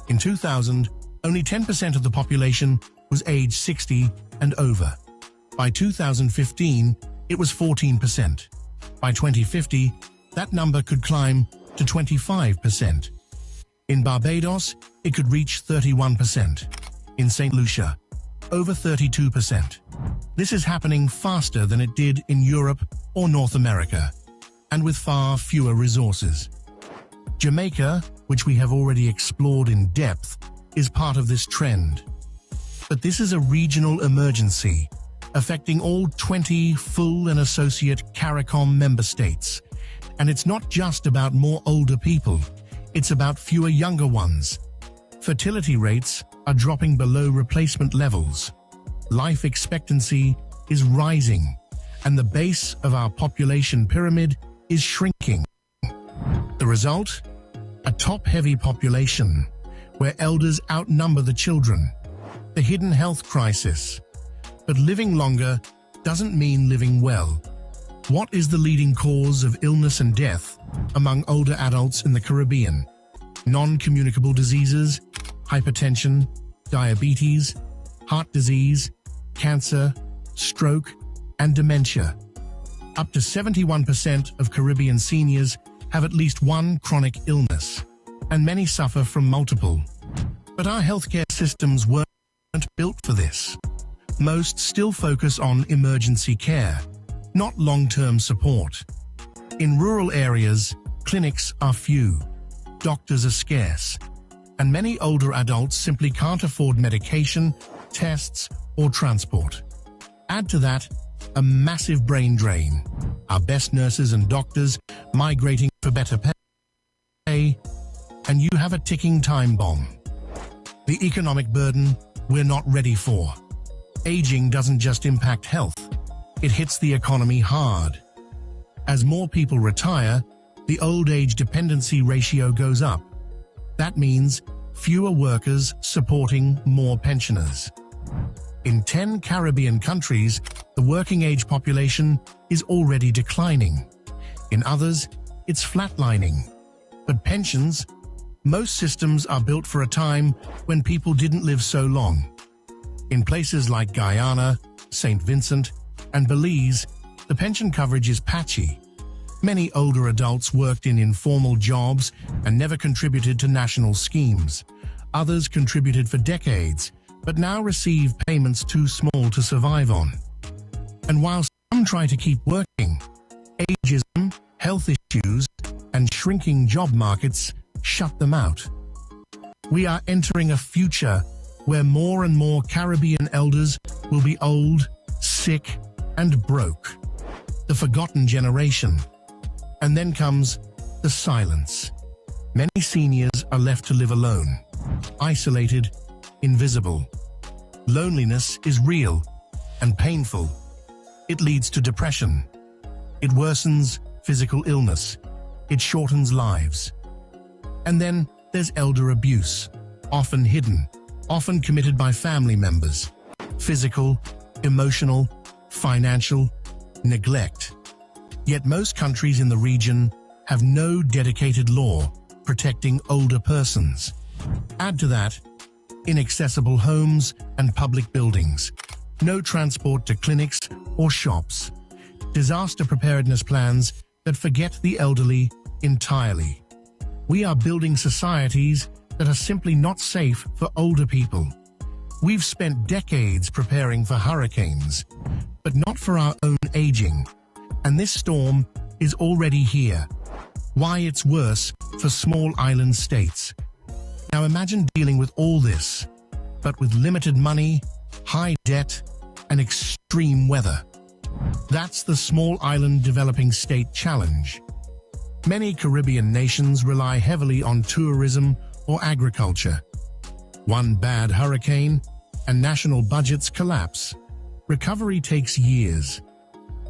In 2000, only 10% of the population was age 60 and over. By 2015, it was 14%. By 2050, that number could climb to 25%. In Barbados, it could reach 31%. In St. Lucia, over 32%. This is happening faster than it did in Europe or North America, and with far fewer resources. Jamaica, which we have already explored in depth, is part of this trend. But this is a regional emergency, affecting all 20 full and associate CARICOM member states. And it's not just about more older people, it's about fewer younger ones. Fertility rates are dropping below replacement levels. Life expectancy is rising, and the base of our population pyramid is shrinking. The result? A top-heavy population, where elders outnumber the children. The hidden health crisis. But living longer doesn't mean living well. What is the leading cause of illness and death among older adults in the Caribbean? Non-communicable diseases, hypertension, diabetes, heart disease, cancer, stroke, and dementia. Up to 71% of Caribbean seniors have at least one chronic illness, and many suffer from multiple. But our healthcare systems weren't built for this. Most still focus on emergency care, not long-term support. In rural areas, clinics are few, doctors are scarce, and many older adults simply can't afford medication, tests, or transport. Add to that a massive brain drain, our best nurses and doctors migrating for better pay, and you have a ticking time bomb. The economic burden we're not ready for. Aging doesn't just impact health, it hits the economy hard. As more people retire, the old age dependency ratio goes up. That means fewer workers supporting more pensioners. In 10 Caribbean countries, the working age population is already declining. In others, it's flatlining. But pensions, most systems are built for a time when people didn't live so long. In places like Guyana, St. Vincent, and Belize, the pension coverage is patchy. Many older adults worked in informal jobs and never contributed to national schemes. Others contributed for decades, but now receive payments too small to survive on. And while some try to keep working, ageism, health issues, and shrinking job markets shut them out. We are entering a future where more and more Caribbean elders will be old, sick, and broke. The forgotten generation. And then comes the silence. Many seniors are left to live alone, isolated, invisible. Loneliness is real and painful. It leads to depression. It worsens physical illness. It shortens lives. And then there's elder abuse, often hidden, often committed by family members. Physical, emotional, financial, neglect. Yet most countries in the region have no dedicated law protecting older persons. Add to that, inaccessible homes and public buildings, no transport to clinics or shops, disaster preparedness plans that forget the elderly entirely. We are building societies that are simply not safe for older people. We've spent decades preparing for hurricanes, but not for our own aging. And this storm is already here. why it's worse for small island states. Now imagine dealing with all this, but with limited money, high debt, and extreme weather. That's the small island developing state challenge. Many Caribbean nations rely heavily on tourism or agriculture. One bad hurricane, and national budgets collapse. Recovery takes years.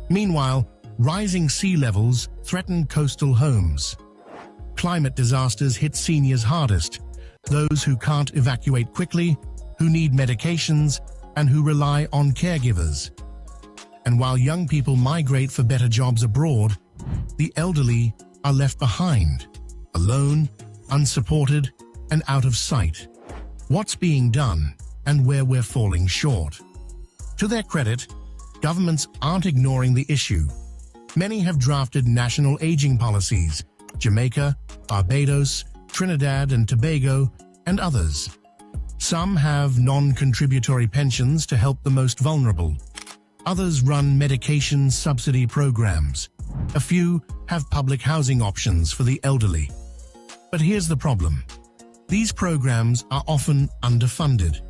Meanwhile, rising sea levels threaten coastal homes. Climate disasters hit seniors hardest, those who can't evacuate quickly, who need medications, and who rely on caregivers. And while young people migrate for better jobs abroad, the elderly are left behind, alone, unsupported, and out of sight. What's being done and where we're falling short? To their credit, governments aren't ignoring the issue. Many have drafted national aging policies, Jamaica, Barbados, Trinidad and Tobago, and others. Some have non-contributory pensions to help the most vulnerable. Others run medication subsidy programs. A few have public housing options for the elderly. But here's the problem. These programs are often underfunded.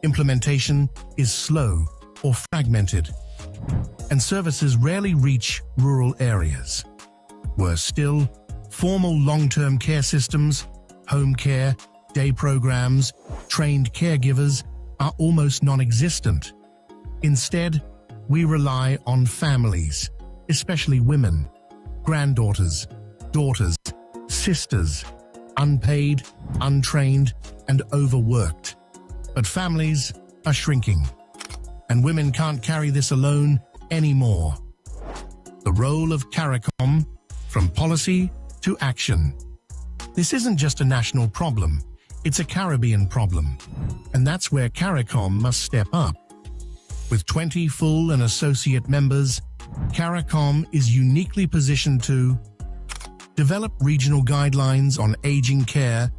Implementation is slow or fragmented, and services rarely reach rural areas. Worse still, formal long-term care systems, home care, day programs, trained caregivers are almost non-existent. Instead, we rely on families, especially women, granddaughters, daughters, sisters, unpaid, untrained, and overworked. But families are shrinking, and women can't carry this alone anymore. The role of CARICOM, from policy to action. This isn't just a national problem, it's a Caribbean problem, and that's where CARICOM must step up. With 20 full and associate members, CARICOM is uniquely positioned to develop regional guidelines on aging care,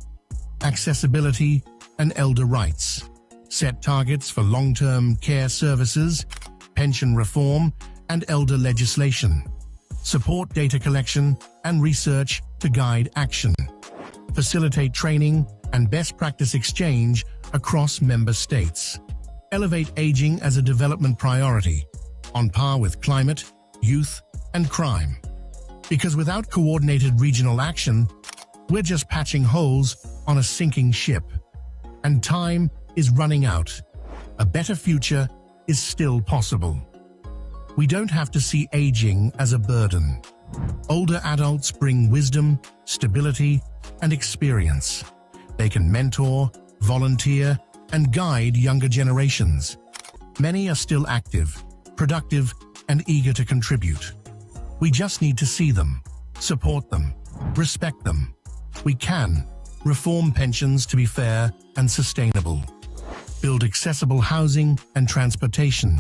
accessibility, and elder rights, set targets for long-term care services, pension reform, and elder legislation, support data collection and research to guide action, facilitate training and best practice exchange across member states, elevate aging as a development priority, on par with climate, youth, and crime. Because without coordinated regional action, we're just patching holes on a sinking ship. And time is running out. A better future is still possible. We don't have to see aging as a burden. Older adults bring wisdom, stability, and experience. They can mentor, volunteer, and guide younger generations. Many are still active, productive, and eager to contribute. We just need to see them, support them, respect them. We can reform pensions to be fair and sustainable, build accessible housing and transportation,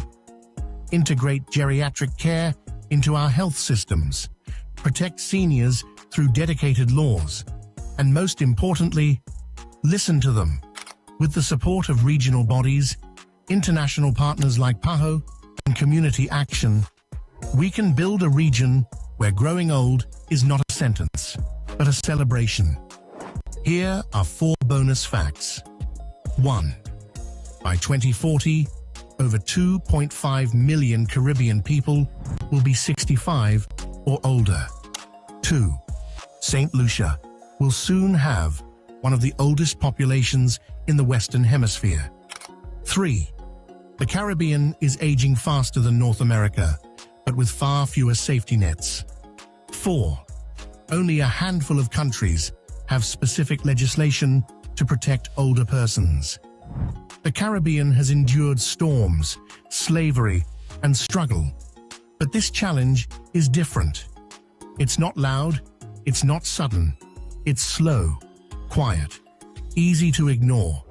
integrate geriatric care into our health systems, protect seniors through dedicated laws, and most importantly, listen to them. With the support of regional bodies, international partners like PAHO, and community action, we can build a region where growing old is not a sentence, but a celebration. Here are 4 bonus facts. 1. By 2040, over 2.5 million Caribbean people will be 65 or older. 2. St. Lucia will soon have one of the oldest populations in the Western Hemisphere. 3. The Caribbean is aging faster than North America, but with far fewer safety nets. 4. Only a handful of countries have specific legislation to protect older persons. The Caribbean has endured storms, slavery, and struggle, but this challenge is different. It's not loud, it's not sudden, it's slow, quiet, easy to ignore.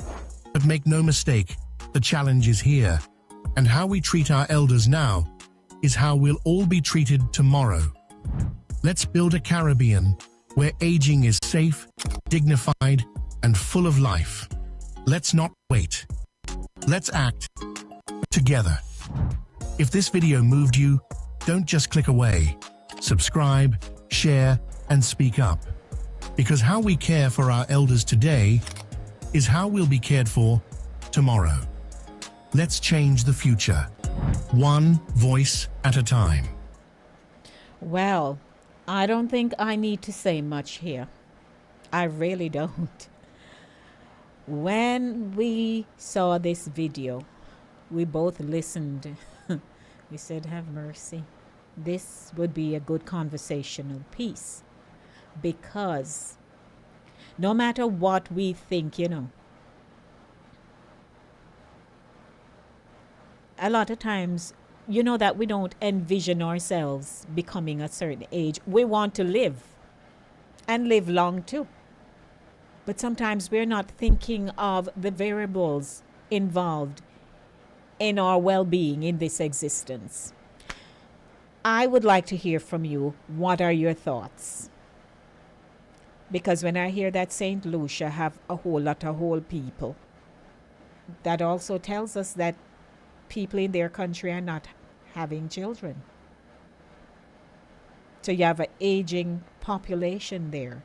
But make no mistake, the challenge is here, and how we treat our elders now is how we'll all be treated tomorrow. Let's build a Caribbean where aging is safe, dignified, and full of life. Let's not wait. Let's act together. If this video moved you, don't just click away. Subscribe, share, and speak up. Because how we care for our elders today is how we'll be cared for tomorrow. Let's change the future, one voice at a time. Well, I don't think I need to say much here. I really don't. When we saw this video, we both listened. We said, have mercy. This would be a good conversational piece. Because no matter what we think, a lot of times, that we don't envision ourselves becoming a certain age. We want to live and live long too. But sometimes we're not thinking of the variables involved in our well-being in this existence. I would like to hear from you. What are your thoughts? Because when I hear that St. Lucia have a whole lot of whole people, that also tells us that people in their country are not having children. So you have an aging population there.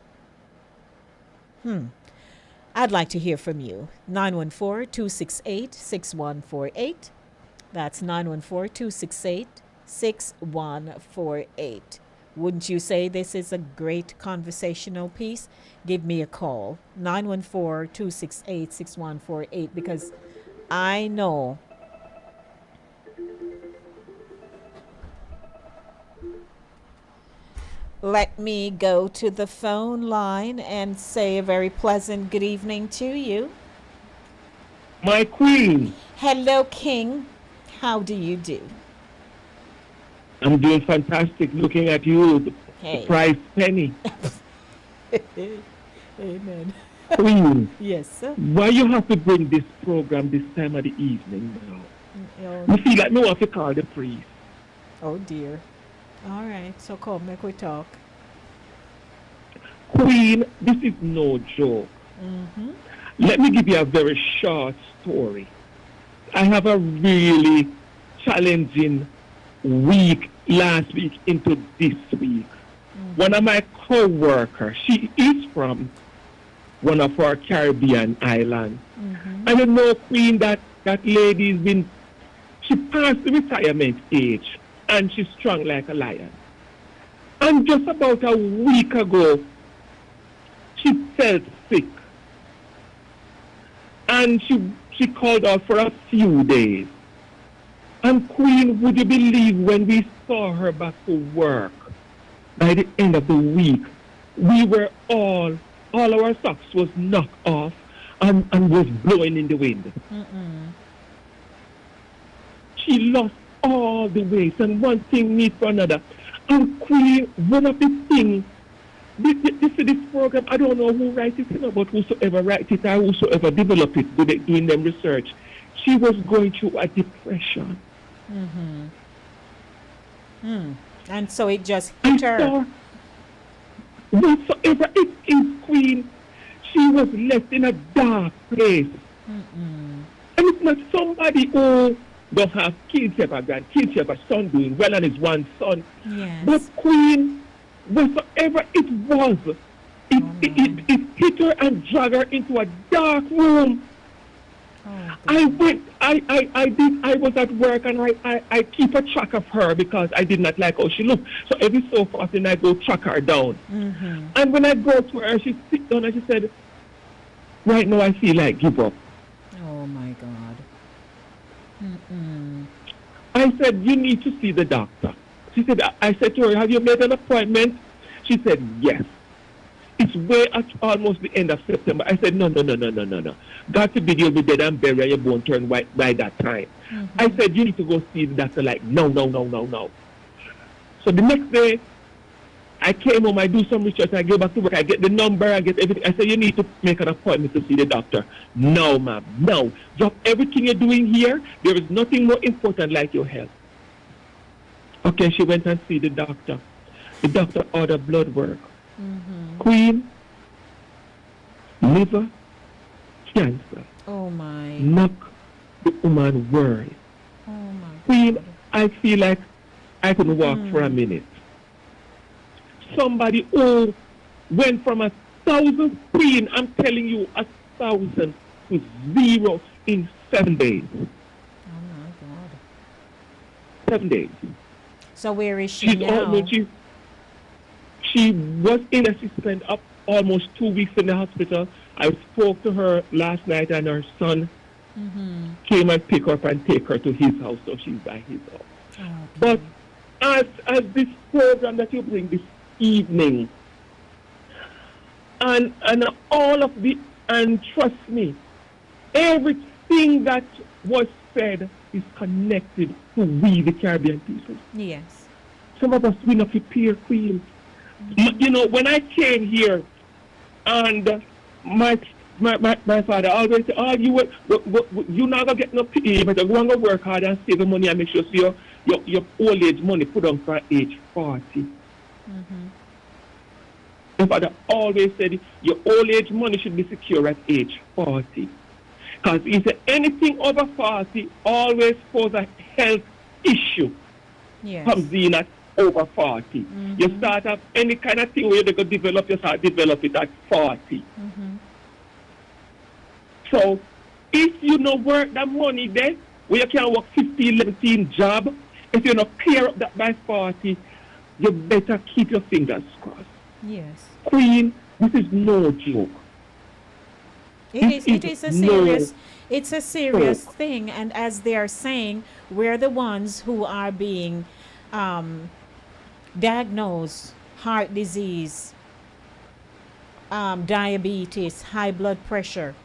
I'd like to hear from you. 914-268-6148. That's 914-268-6148. Wouldn't you say this is a great conversational piece? Give me a call. 914-268-6148, because I know let me go to the phone line and say a very pleasant good evening to you. My queen. Hello, King. How do you do? I'm doing fantastic looking at you, the prize penny. Amen. Queen. Yes, sir. Why you have to bring this program this time of the evening now? You feel like me have to call the priest. Oh, dear. All right, so come, make we talk. Queen, this is no joke. Let me give you a very short story. I have a really challenging week last week into this week. One of my co-workers, she is from one of our Caribbean islands. And you know, Queen, that lady's she passed the retirement age. And she's strong like a lion. And just about a week ago, she felt sick. And she called out for a few days. And Queen, would you believe when we saw her back to work, by the end of the week, we were all our socks was knocked off and was blowing in the wind. She lost all the ways, and one thing leads to another. And Queen, one of the things, this program, I don't know who writes it, but whosoever writes it or whosoever developed it, doing them research, she was going through a depression. And so it just hit her. Whatsoever it is, Queen, she was left in a dark place. And it's not somebody who don't have kids, have a grandkids, have a son doing well and his one son. Yes. But Queen, whatsoever it was, it hit her and dragged her into a dark room. I was at work and I keep a track of her because I did not like how she looked. So every so often I go track her down. And when I go to her, she sit down and she said, right now I feel like give up. Oh my God. I said, you need to see the doctor. She said, I said to her, have you made an appointment? She said, yes. It's way at almost the end of September. I said, no. God forbid you'll be dead and buried and your bone turn white by that time. I said, you need to go see the doctor. Like, no. So the next day, I came home, I do some research, I go back to work, I get the number, I get everything. I said, you need to make an appointment to see the doctor. No, ma'am, no. Drop everything you're doing here. There is nothing more important like your health. Okay, she went and see the doctor. The doctor ordered blood work. Queen, liver, cancer. Oh my. Knock the woman world. Oh my. Queen, I feel like I couldn't walk for a minute. somebody who went from 1,000 Queen, I'm telling you, 1,000 to 0 in 7 days. Oh my God. 7 days. So where is she now? She was in assistant up almost 2 weeks in the hospital. I spoke to her last night, and her son came and pick her up and take her to his house, so she's by his house. Okay. But as this program that you bring this evening, and all of the, and trust me, everything that was said is connected to we, the Caribbean people. Yes. Some of us will not prepare, Queen. You know, when I came here, and my father always said, "Oh, you not gonna get no pay, but you're going to work hard and save the money and make sure so your old age money put on for age 40." My father always said your old age money should be secure at age 40. Because he said anything over 40 always pose a health issue. Yes. Comes in at over 40. You start up any kind of thing where you're going to develop, you start develop it at 40. So if you don't work that money there, where you can work 15, 17 job, if you don't clear up that by 40, you better keep your fingers crossed. Yes. Queen, this is no joke. It is a serious, it's a serious thing, and as they are saying, we're the ones who are being diagnosed heart disease, diabetes, high blood pressure,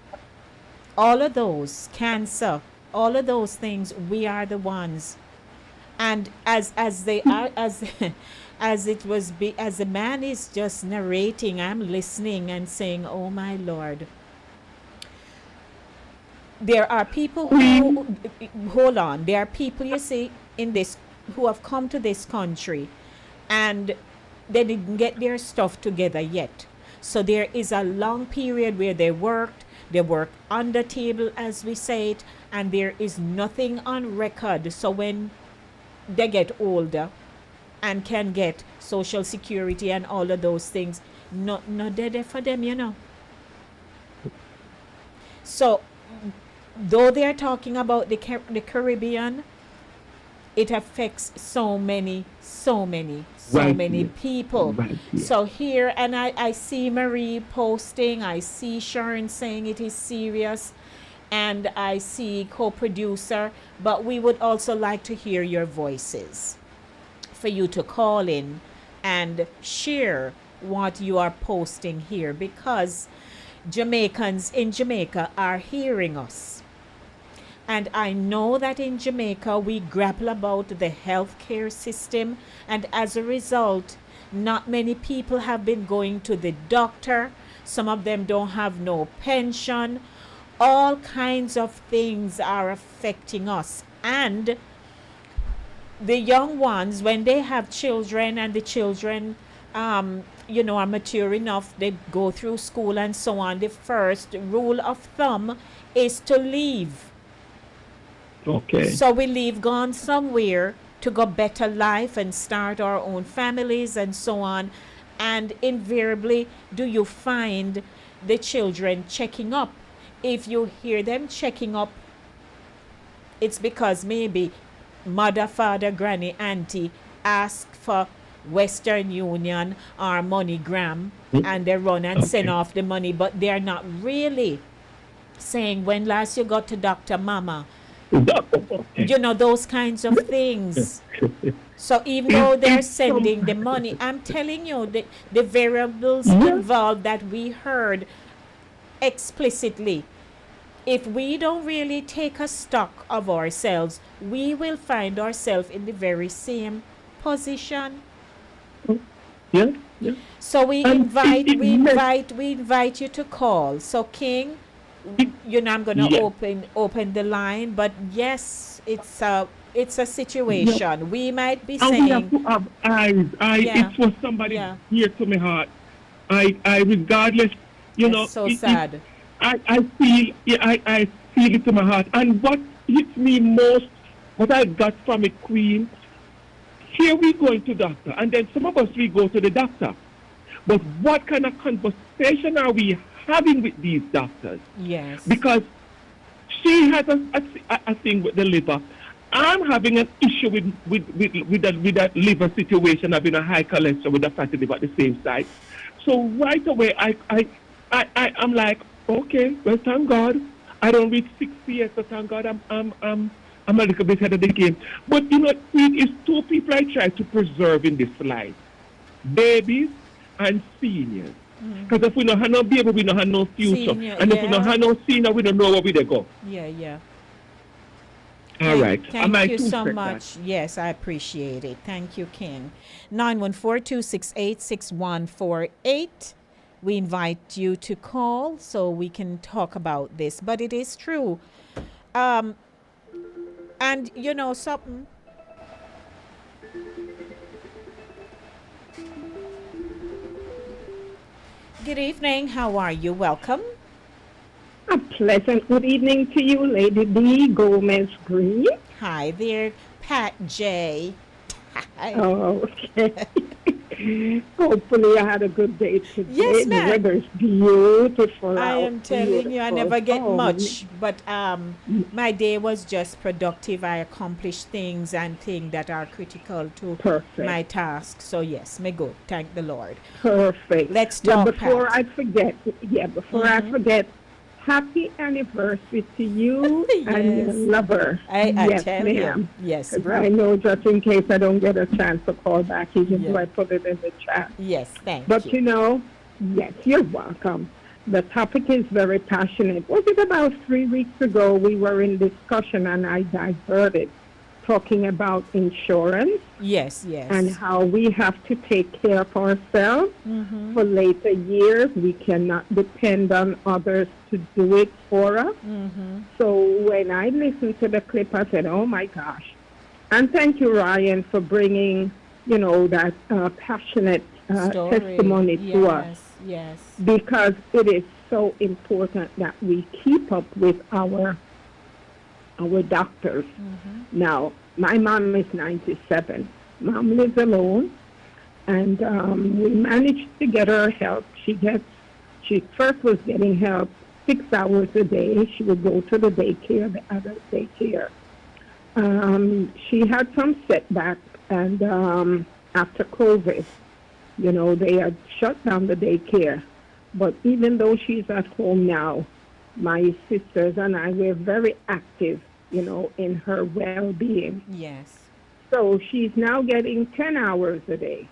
all of those, cancer, all of those things, we are the ones. And as they are, as as the man is just narrating, I'm listening and saying, "Oh my Lord." There are people who, hold on, there are people, you see, in this, who have come to this country and they didn't get their stuff together yet. So there is a long period where they work on the table, as we say it, and there is nothing on record. So when they get older and can get social security and all of those things, not there for them, you know. So though they're talking about the Caribbean, it affects so many people. Right, yeah. So here, and I see Marie posting, I see Sharon saying it is serious, and I see co-producer, but we would also like to hear your voices, for you to call in and share what you are posting here, because Jamaicans in Jamaica are hearing us. And I know that in Jamaica we grapple about the healthcare system, and as a result, not many people have been going to the doctor. Some of them don't have no pension. All kinds of things are affecting us. And the young ones, when they have children and the children you know, are mature enough, they go through school and so on, the first rule of thumb is to leave. Okay. So we leave, gone somewhere to go better life and start our own families and so on. And invariably, do you find the children checking up? If you hear them checking up, it's because maybe mother, father, granny, auntie ask for Western Union or MoneyGram, and they run and send off the money, but they're not really saying, when last you got to Dr. Mama? You know, those kinds of things. So even though they're sending the money, I'm telling you, the variables involved that we heard explicitly, if we don't really take a stock of ourselves, we will find ourselves in the very same position. Yeah. So we invite you to call. So King, you know, I'm going to open the line, but yes, it's a situation. Yeah. We might be saying, we have to have eyes. It's for somebody here to my heart. I regardless, you know. So sad. I feel it to my heart. And what hits me most, what I got from a Queen, here we going to doctor, and then some of us, we go to the doctor. But what kind of conversation are we having with these doctors? Yes. Because she has a thing with the liver. I'm having an issue with that liver situation, having a high cholesterol with a fatty liver at the same side. So right away, I'm like, okay, well, thank God. I don't reach 60 yet, so thank God I'm a little bit ahead of the game. But, you know, it's two people I try to preserve in this life. Babies and seniors. Because if we don't have no baby, we don't have no future. Senior, and if we don't have no senior, we don't know where we go. Yeah. All right. Thank you so much. Yes, I appreciate it. Thank you, King. 914-268-6148. We invite you to call so we can talk about this. But it is true. And you know something? Good evening. How are you? Welcome. A pleasant good evening to you, Lady D. Gomez Green. Hi there, Pat J. Oh, okay. Hopefully I had a good day today. Yes, ma'am. The weather's beautiful. I am telling you, I never get much, but my day was just productive. I accomplished things and things that are critical to my task. So yes, me good. Thank the Lord. Perfect. Let's talk, before Pat. I forget, I forget, happy anniversary to you and your lover. I yes, tell ma'am. you. Yes, 'Cause bro. I know just in case I don't get a chance to call back, even though I put it in the chat. Yes, thank But you. you know, yes, you're welcome. The topic is very passionate. Was it about 3 weeks ago we were in discussion and I diverted, talking about insurance? Yes. And how we have to take care of ourselves for later years. We cannot depend on others to do it for us. So when I listened to the clip, I said, oh my gosh. And thank you, Ryan, for bringing, you know, that passionate testimony to us. Yes. Because it is so important that we keep up with our doctors. Now, my mom is 97. Mom lives alone, and we managed to get her help. She first was getting help 6 hours a day. She would go to the daycare, the adult daycare. She had some setbacks, and after COVID, you know, they had shut down the daycare. But even though she's at home now, my sisters and I were very active, you know, in her well-being. Yes. So she's now getting 10 hours a day.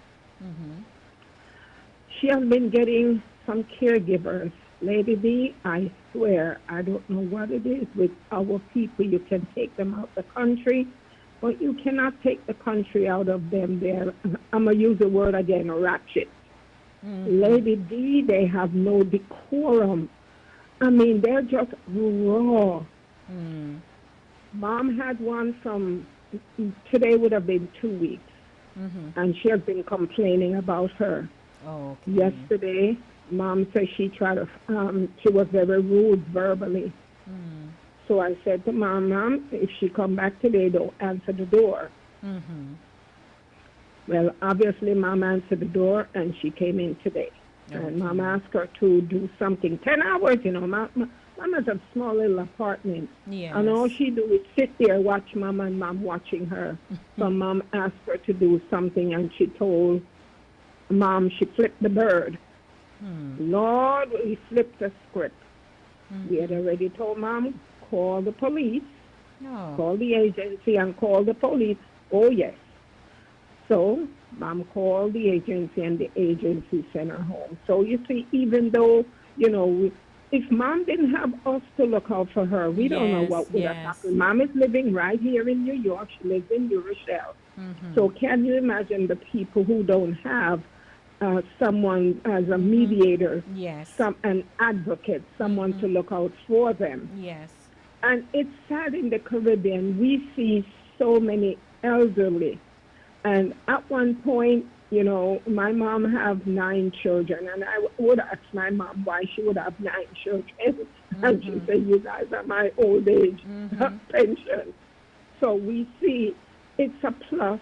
She has been getting some caregivers. Lady D, I swear, I don't know what it is with our people. You can take them out the country, but you cannot take the country out of them. They're, I'm going to use the word again, ratchet. Lady D, they have no decorum. I mean, they're just raw. Mom had one from, today would have been 2 weeks, and she has been complaining about her. Oh, okay. Yesterday, Mom said she was very rude verbally. So I said to Mom, if she come back today, don't answer the door. Well, obviously, Mom answered the door, and she came in today. And Mom asked her to do something. 10 hours, you know, Mom has a small little apartment. Yes. And all she do is sit there, watch Mom, and Mom watching her. So Mom asked her to do something, and she told Mom, she flipped the bird. Lord, we flipped the script. We had already told Mom, call the police, call the agency, and call the police. Oh, yes. So Mom called the agency, and the agency sent her home. So you see, even though, you know, if Mom didn't have us to look out for her, we don't know what would have happened. Mom is living right here in New York. She lives in New Rochelle. So can you imagine the people who don't have someone as a mediator, an advocate, someone to look out for them? Yes. And it's sad in the Caribbean. We see so many elderly. And at one point, you know, my mom have 9 children, and I would ask my mom why she would have 9 children. And she said, you guys are my old age pension. So we see it's a plus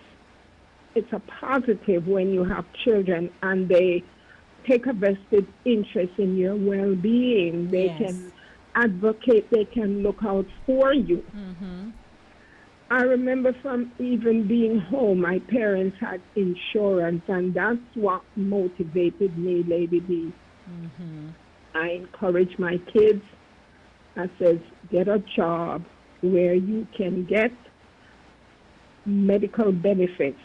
it's a positive when you have children and they take a vested interest in your well-being. They Yes. can advocate, they can look out for you. I remember from even being home, my parents had insurance, and that's what motivated me, Lady B. I encourage my kids. I says, get a job where you can get medical benefits.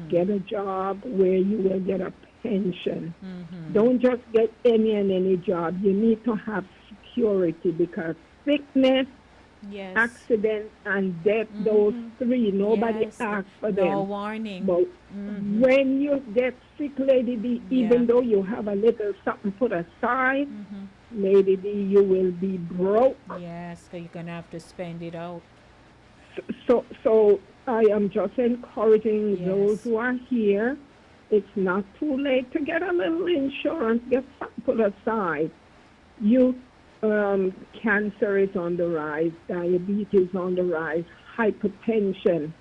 Get a job where you will get a pension. Don't just get any job. You need to have security, because sickness, Yes. accident, and death, those three, nobody Yes. asks for No them. warning. But when you get sick, Lady D, even though you have a little something put aside, Lady D, you will be broke. Yes, so you're gonna have to spend it out. So I am just encouraging Yes. those who are here. It's not too late to get a little insurance, get something put aside. Cancer is on the rise, diabetes on the rise, hypertension,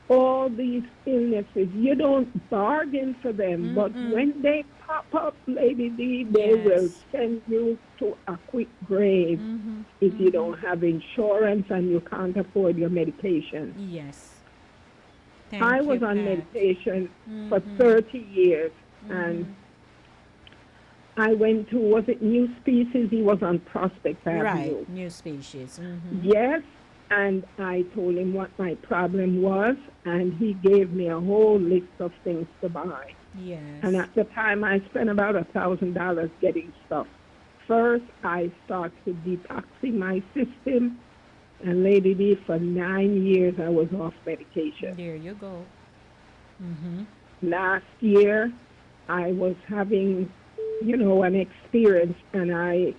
all these illnesses. You don't bargain for them, but when they pop up, Lady D, they will send you to a quick grave if you don't have insurance and you can't afford your medication. Yes. I was on medication for 30 years, and I went to, was it New Species? He was on Prospect Avenue. Right, new species. Yes, and I told him what my problem was, and he gave me a whole list of things to buy. Yes. And at the time, I spent about $1,000 getting stuff. First, I started detoxing my system, and Lady D, for 9 years, I was off medication. There you go. Last year, I was having, an experience, and I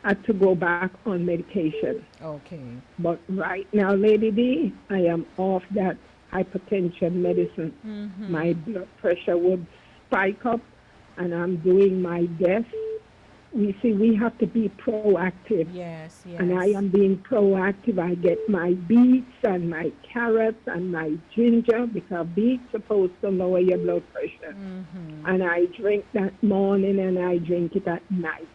had to go back on medication. Okay. But right now, Lady D, I am off that hypertension medicine. My blood pressure would spike up, and I'm doing my best. We have to be proactive. Yes, yes. And I am being proactive. I get my beets and my carrots and my ginger, because beets supposed to lower your blood pressure. And I drink that morning and I drink it at night.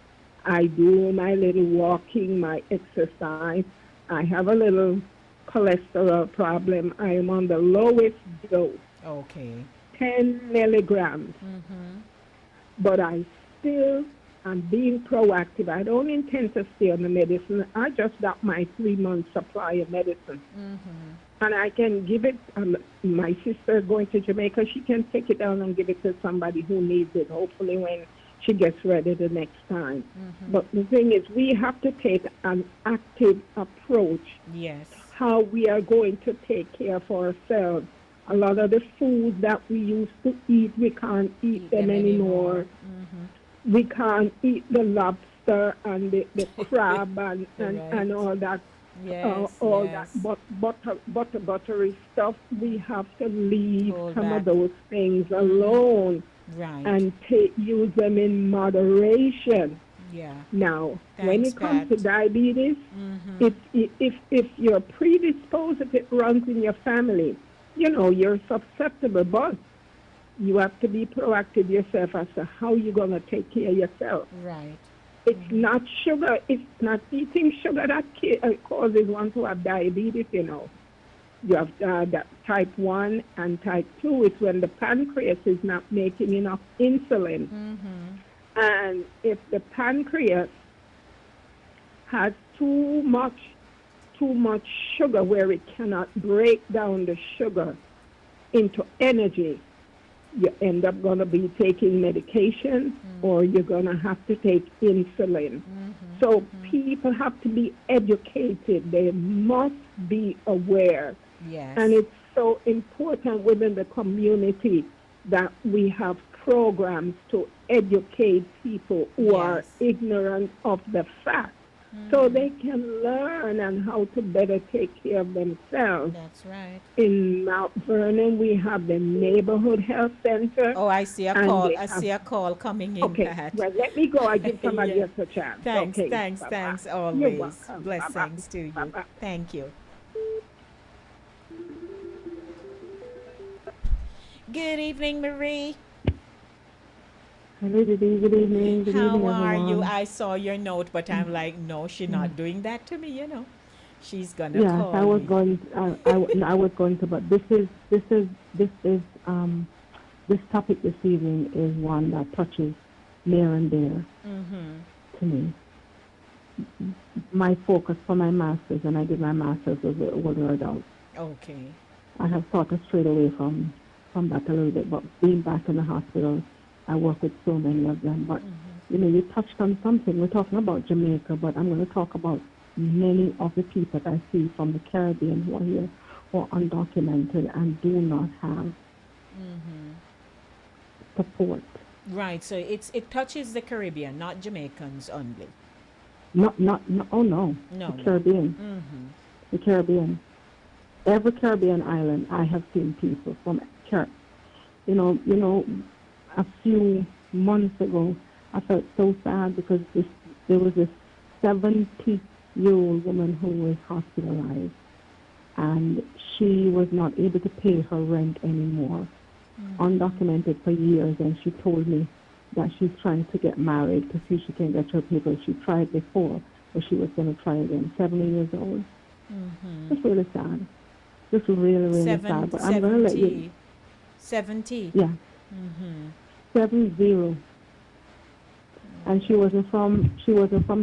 I do my little walking, my exercise. I have a little cholesterol problem. I am on the lowest dose, Okay. 10 milligrams. But I still am being proactive. I don't intend to stay on the medicine. I just got my 3-month supply of medicine. And I can give it, my sister going to Jamaica, she can take it down and give it to somebody who needs it, hopefully when she gets ready the next time. But the thing is, we have to take an active approach. Yes. How we are going to take care of ourselves. A lot of the food that we used to eat, we can't eat them anymore. We can't eat the lobster and the crab and all that. Yes, all yes. that buttery stuff. We have to leave Hold some back. of those things alone Right. and use them in moderation. Yeah. Now, when Thanks, it comes to Pat. diabetes, if you're predisposed, if it runs in your family, you're susceptible, but you have to be proactive yourself as to how you're going to take care of yourself. Right. It's not sugar, it's not eating sugar that causes one to have diabetes, You have that type 1 and type 2. It's when the pancreas is not making enough insulin. And if the pancreas has too much sugar where it cannot break down the sugar into energy, you end up going to be taking medication or you're going to have to take insulin. So people have to be educated. They must be aware. Yes. And it's so important within the community that we have programs to educate people who are ignorant of the facts, so they can learn and how to better take care of themselves. That's right. In Mount Vernon, we have the neighborhood health center. Oh, I see a and call. they I have- see a call coming in, Okay, Pat. well, let me go. I give somebody Yeah. else a chance. Thanks, Okay, thanks, bye-bye. thanks You're always. welcome. Blessings to you. Bye-bye. Thank you. Good evening, Marie. Hello, good evening. Good How evening, are you? everyone. I saw your note, but I'm like, no, she's Yeah. not doing that to me, you know. She's gonna Yes, I call was me. going. No, I was going to, but this topic this evening is one that touches near and dear to me. My focus for my master's, and I did my master's with older adults. Okay. I have sort of strayed away from that a little bit, but being back in the hospital, I work with so many of them. But you know, you touched on something. We're talking about Jamaica, but I'm going to talk about many of the people that I see from the Caribbean who are here, who are undocumented and do not have support. Right. So it touches the Caribbean, not Jamaicans only. Oh no, No, the no. Caribbean. The Caribbean. Every Caribbean island, I have seen people from You know, a few months ago, I felt so sad because there was this 70-year-old woman who was hospitalized, and she was not able to pay her rent anymore, undocumented for years, and she told me that she's trying to get married to see if she can get her papers. She tried before, but she was going to try again. 70 years old. It's really sad. Just really, really sad. But I'm going to let you. 70. Yeah. 70. And she wasn't from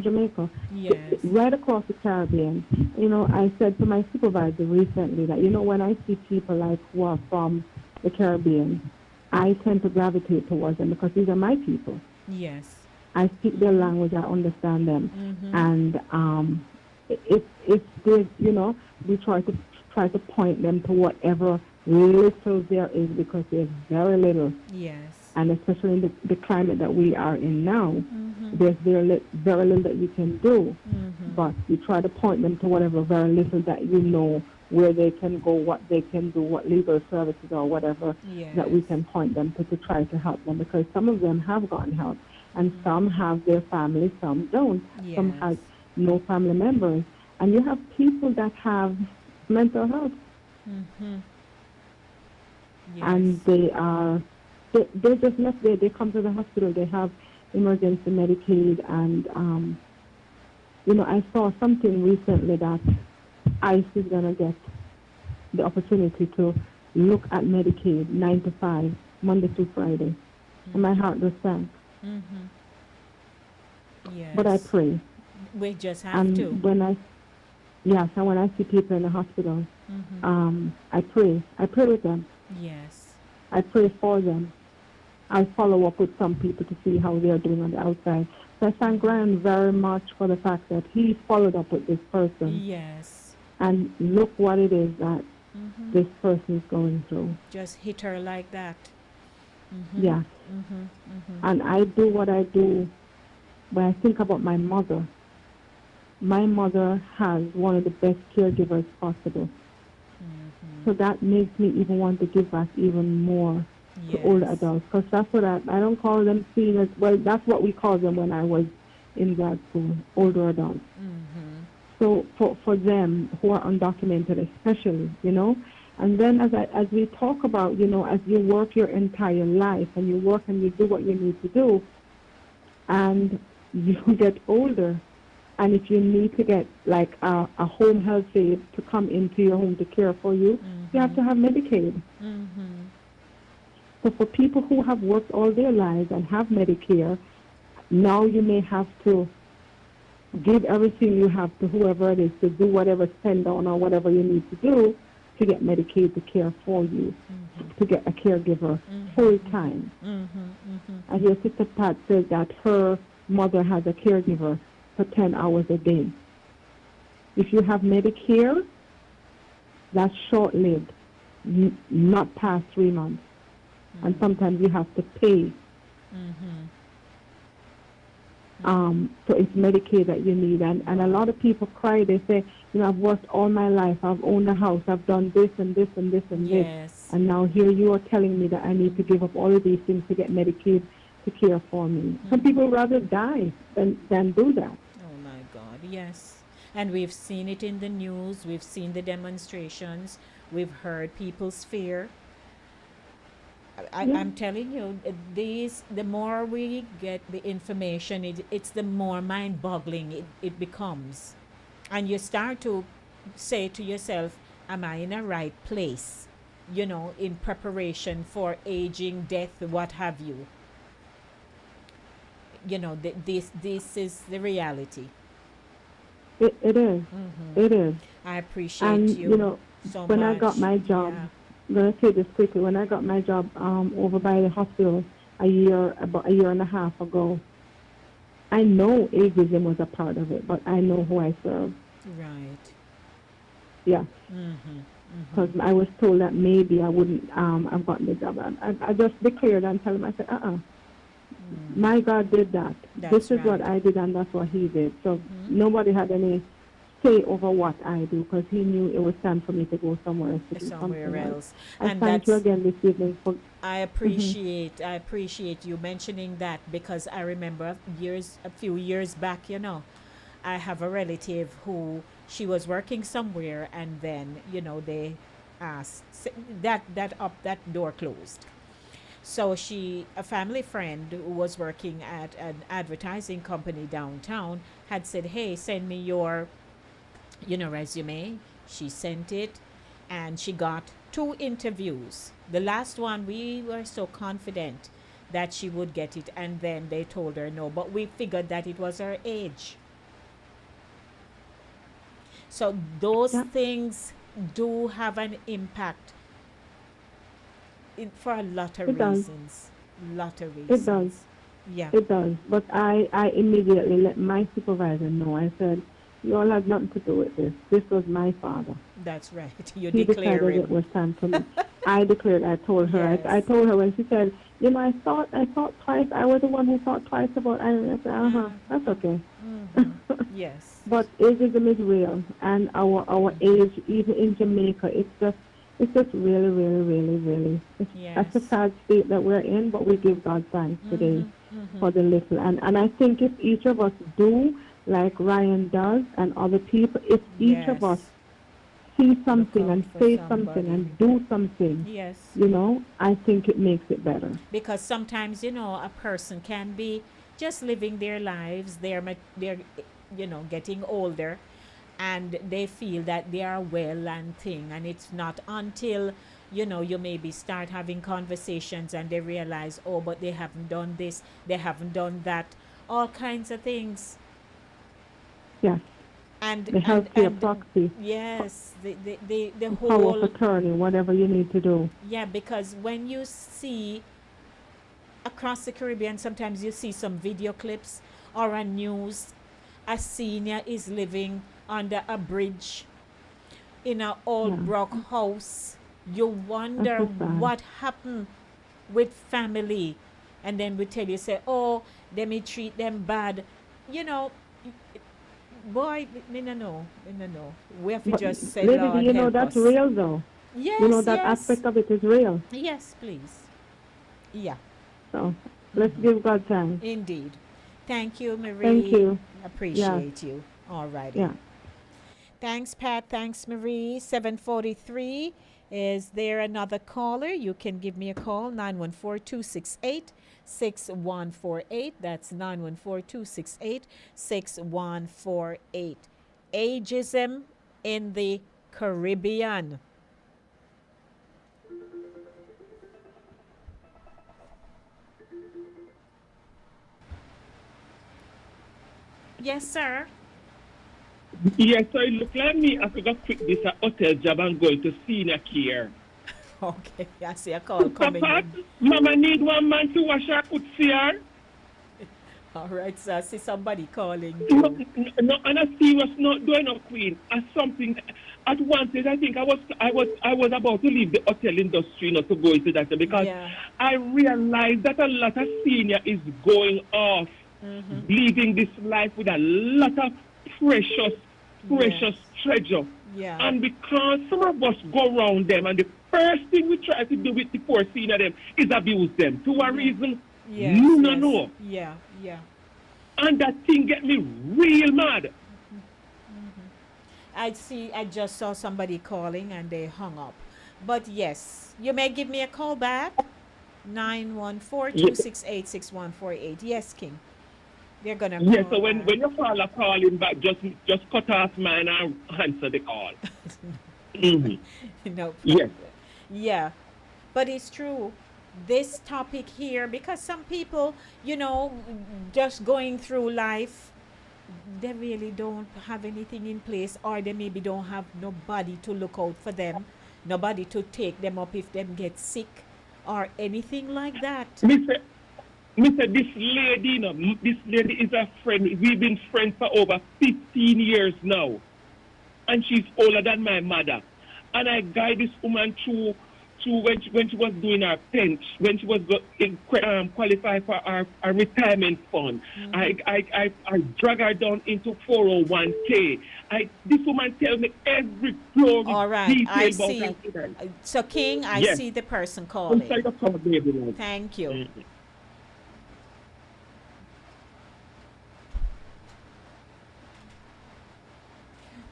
Jamaica. Yes. Right across the Caribbean. You know, I said to my supervisor recently that, you know, when I see people like who are from the Caribbean, I tend to gravitate towards them because these are my people. Yes. I speak their language, I understand them. And if they, you know, we try to point them to whatever little there is, because there's very little. Yes. And especially in the climate that we are in now, there's very little that you can do. But you try to point them to whatever very little that you know, where they can go, what they can do, what legal services or whatever that we can point them to try to help them. Because some of them have gotten help, and some have their family, some don't. Some have no family members. And you have people that have mental health. And they're just left there. They come to the hospital. They have emergency Medicaid. And, you know, I saw something recently that ICE is going to get the opportunity to look at Medicaid 9 to 5, Monday to Friday. And my heart just sank. Yes. But I pray. We just have And to. when I see people in the hospital, I pray. I pray with them. Yes. I pray for them. I follow up with some people to see how they are doing on the outside. So I thank Ryan very much for the fact that he followed up with this person. Yes. And look what it is that this person is going through. Just hit her like that. Yeah. And I do what I do when I think about my mother. My mother has one of the best caregivers possible. So that makes me even want to give back even more to older adults. Because that's what I don't call them seniors. Well, that's what we called them when I was in grad school, older adults. So for them who are undocumented especially, you know. And then as we talk about, you know, as you work your entire life and you work and you do what you need to do, and you get older, and if you need to get like a home health aide to come into your home to care for you, you have to have Medicaid. So for people who have worked all their lives and have Medicare, now you may have to give everything you have to whoever it is to do whatever spend on or whatever you need to do to get Medicaid to care for you, to get a caregiver full time. As your sister Pat says that her mother has a caregiver for 10 hours a day. If you have Medicare, that's short-lived, not past 3 months. And sometimes you have to pay. So it's Medicaid that you need. And a lot of people cry. They say, you know, I've worked all my life. I've owned a house. I've done this and this and this and this. And now here you are telling me that I need to give up all of these things to get Medicaid to care for me. Some people rather die than do that. Oh my God, yes. And we've seen it in the news. We've seen the demonstrations. We've heard people's fear. I'm telling you, the more we get the information, it's the more mind-boggling it becomes. And you start to say to yourself, am I in a right place? In preparation for aging, death, what have you. This is the reality. It is. It is. I appreciate And you so when much. I got my job, Yeah. I'm gonna say this quickly. When I got my job over by the hospital about a year and a half ago, I know ageism was a part of it, but I know who I serve. Right. Yeah. Because I was told that maybe I wouldn't have gotten the job. I just declared and told him, I said, my God did that. This is what I did and that's what he did. So nobody had any say over what I do because he knew it was time for me to go somewhere else. To do Somewhere something else. I And thank you that's, again this evening for. I appreciate you mentioning that, because I remember a few years back, I have a relative who she was working somewhere, and then they asked that door closed. So a family friend who was working at an advertising company downtown had said, "Hey, send me your resume." She sent it, and she got 2 interviews. The last one, we were so confident that she would get it, and then they told her no, but we figured that it was her age. So those things do have an impact for a lot of reasons. It does. Yeah. It does. But I immediately let my supervisor know. I said, you all had nothing to do with this. This was my father. That's right. You He declare decided him. it was time for me. I declared. I told her. Yes. I told her when she said, I thought twice. I was the one who thought twice about it. I said, that's okay. Yes. But ageism is real, and our age, even in Jamaica, it's just really, really, really, really. That's a sad state that we're in, but we give God thanks today for the little. And I think if each of us do like Ryan does and other people, if each of us see something and say something and do something, yes, I think it makes it better. Because sometimes, a person can be just living their lives, they're getting older, and they feel that they are well and thing, and it's not until you maybe start having conversations and they realize, oh, but they haven't done this, they haven't done that, all kinds of things. Yes. And the healthcare proxy. Yes, the power whole of attorney, whatever you need to do. Yeah, because when you see across the Caribbean, sometimes you see some video clips or a news, a senior is living under a bridge in an old broke house. You wonder what happened with family, and then we tell you, say, oh, they may treat them bad. Boy, no. We have to just say, lady, Lord, help that's us. real though. Yes, that aspect of it is real. Yes, please. Yeah. So let's give God thanks. Indeed. Thank you, Marie. Thank you. Appreciate you. All righty. Yeah. Thanks, Pat. Thanks, Marie. 7:43. Is there another caller? You can give me a call, 914-268-6148. That's 914-268-6148. Ageism in the Caribbean. Yes, sir. Yes, so it look like me. I could go quit this hotel job and go to senior care. Okay, I see a call coming in. Mama need one man to wash her could see her. All right, sir. I see somebody calling. No, and I serious not doing no queen. As something at one stage, I think I was about to leave the hotel industry not to go into that because I realized that a lot of senior is going off, leaving this life with a lot of precious treasure. Yeah. And because some of us go around them, and the first thing we try to do with the poor senior them is abuse them to a reason. No. Yeah. And that thing get me real mad. I just saw somebody calling and they hung up. But yes, you may give me a call back. 914-268-6148. Yes, King. They're gonna Yeah, call so when, back. when your caller calling back, just cut off mine and answer the call. Mhm. No Yes. problem. Yeah, but it's true. This topic here, because some people, just going through life, they really don't have anything in place, or they maybe don't have nobody to look out for them, nobody to take them up if them get sick, or anything like that. Mr. This lady, this lady is a friend. We've been friends for over 15 years now. And she's older than my mother. And I guide this woman through when she was doing her pension, when she was qualified for our retirement fund. I drag her down into 401k. This woman tells me every glory All right, detail I about see. her children. So, King, I Yes. see the person I'm calling. sorry to call, baby. Thank you.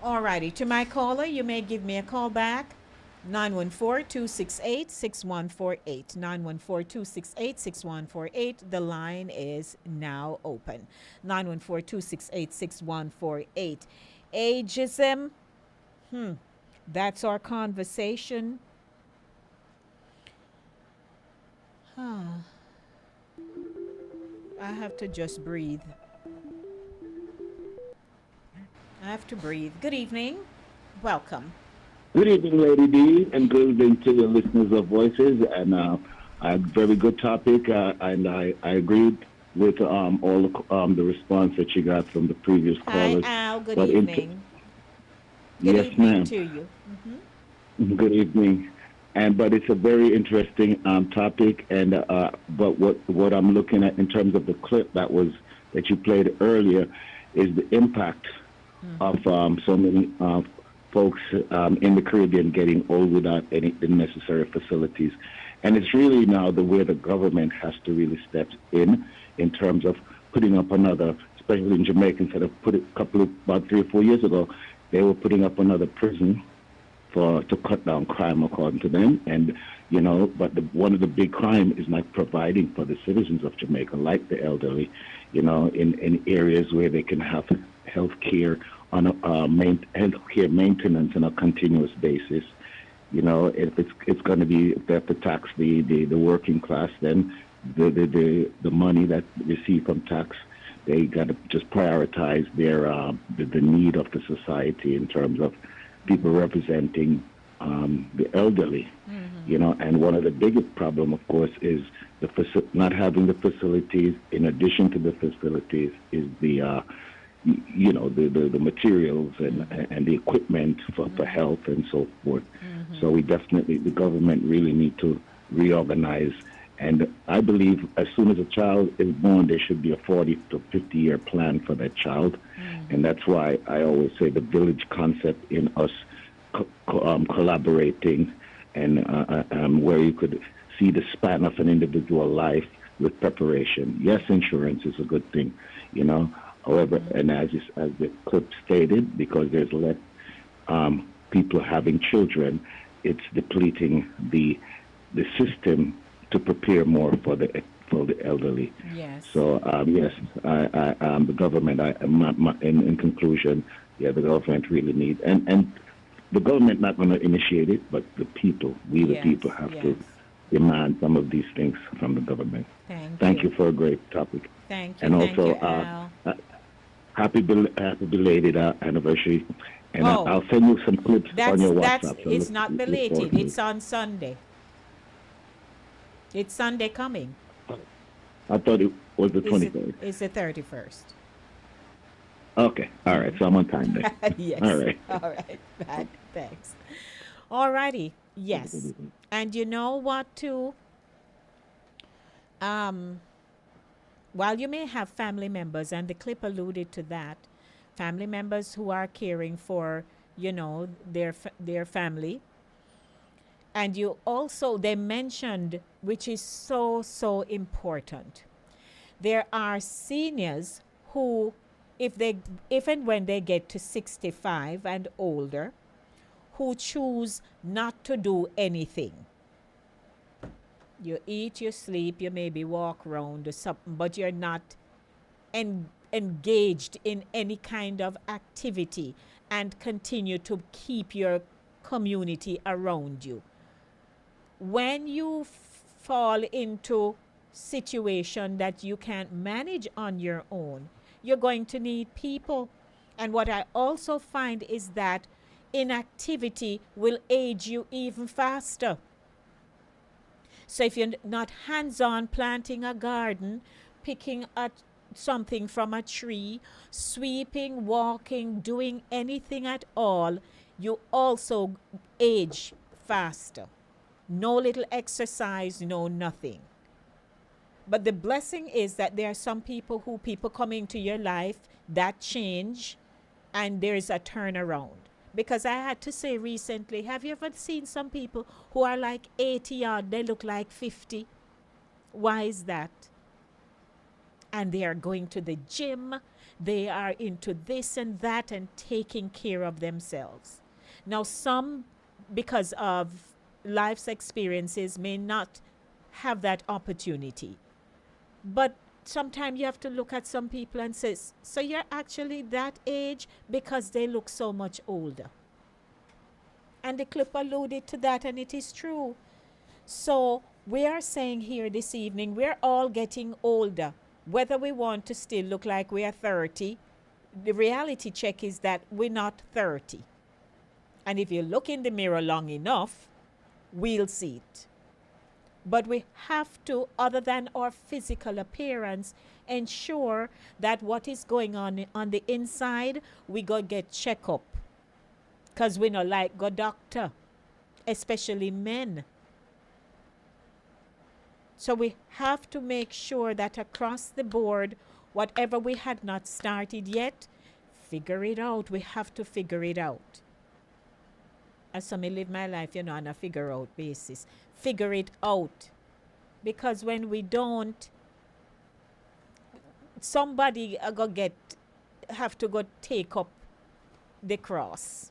Alrighty, to my caller, you may give me a call back. 914-268-6148. 914-268-6148. The line is now open. 914-268-6148. Ageism. That's our conversation. I have to just breathe. I have to breathe. Good evening. Welcome. Good evening, Lady D, and good evening to the listeners of Voices. And a very good topic, and I agreed with all the response that you got from the previous callers. Hi, Al. Good But evening. Yes, Good evening ma'am. to you. Good evening. But it's a very interesting topic. And but what I'm looking at in terms of the clip that you played earlier is the impact of so many folks in the Caribbean getting old without any necessary facilities. And it's really now the way the government has to really step in terms of putting up another, especially in Jamaica, instead of about 3 or 4 years ago, they were putting up another prison to cut down crime, according to them. And, but one of the big crime is not providing for the citizens of Jamaica, like the elderly, in areas where they can have health care on healthcare maintenance on a continuous basis. If it's going to be, if they have to tax the working class, then the money that they receive from tax, they got to just prioritize their the need of the society in terms of people representing the elderly. And one of the biggest problem, of course, is not having the facilities. In addition to the facilities, is the the materials and the equipment for health and so forth. So the government really need to reorganize. And I believe as soon as a child is born, there should be a 40 to 50 year plan for that child. And that's why I always say the village concept in us collaborating and where you could see the span of an individual life with preparation. Yes, insurance is a good thing, However, and as the clip stated, because there's less people having children, it's depleting the system to prepare more for the elderly. Yes. So yes, the government. In conclusion, the government really needs, and the government not going to initiate it, but the people, the people, have to demand some of these things from the government. Thank you for a great topic. Thank you. And Thank also, you, Al. happy belated anniversary. And I'll send you some clips on your WhatsApp. So it's not belated. It's on Sunday. It's Sunday coming. I thought it was the 23rd. It's the 31st. Okay. All right. So I'm on time then. Yes. All right. All right. Bad. Thanks. All righty. Yes. And you know what, too? While you may have family members, and the clip alluded to that, family members who are caring for, their family. And they mentioned, which is so important, there are seniors who, if and when they get to 65 and older, who choose not to do anything. You eat, you sleep, you maybe walk around or something, but you're not engaged in any kind of activity and continue to keep your community around you. When you fall into situation that you can't manage on your own, you're going to need people. And what I also find is that inactivity will age you even faster. So if you're not hands-on planting a garden, picking at something from a tree, sweeping, walking, doing anything at all, you also age faster. No little exercise, no nothing. But the blessing is that there are some people come into your life that change, and there is a turnaround. Because I had to say recently, have you ever seen some people who are like 80 odd, they look like 50? Why is that? And they are going to the gym, they are into this and that and taking care of themselves. Now some, because of life's experiences, may not have that opportunity. But sometimes you have to look at some people and say, so you're actually that age, because they look so much older. And the clip alluded to that, and it is true. So we are saying here this evening, we're all getting older. Whether we want to still look like we are 30, the reality check is that we're not 30. And if you look in the mirror long enough, we'll see it. But we have to, other than our physical appearance, ensure that what is going on the inside, we go get check-up. Because we not like go doctor, especially men. So we have to make sure that across the board, whatever we had not started yet, figure it out. We have to figure it out. As I live my life, on a figure out basis. Figure it out. Because when we don't, somebody have to go take up the cross.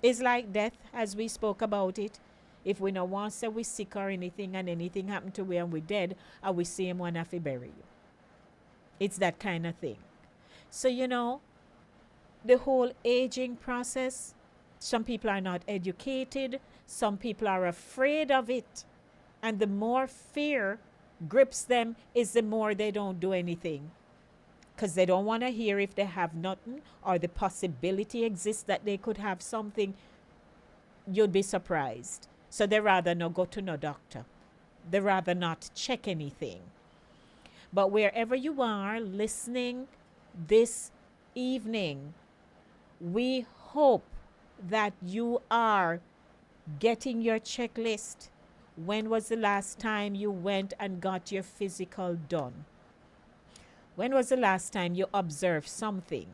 It's like death, as we spoke about it. If we no want to say we sick or anything, and anything happen to we and we dead, and we see him one have to bury you. It's that kind of thing. So the whole aging process, some people are not educated, some people are afraid of it. And the more fear grips them is the more they don't do anything. Because they don't want to hear if they have nothing, or the possibility exists that they could have something. You'd be surprised. So they rather not go to no doctor. They rather not check anything. But wherever you are listening this evening, we hope that you are getting your checklist. When was the last time you went and got your physical done? When was the last time you observed something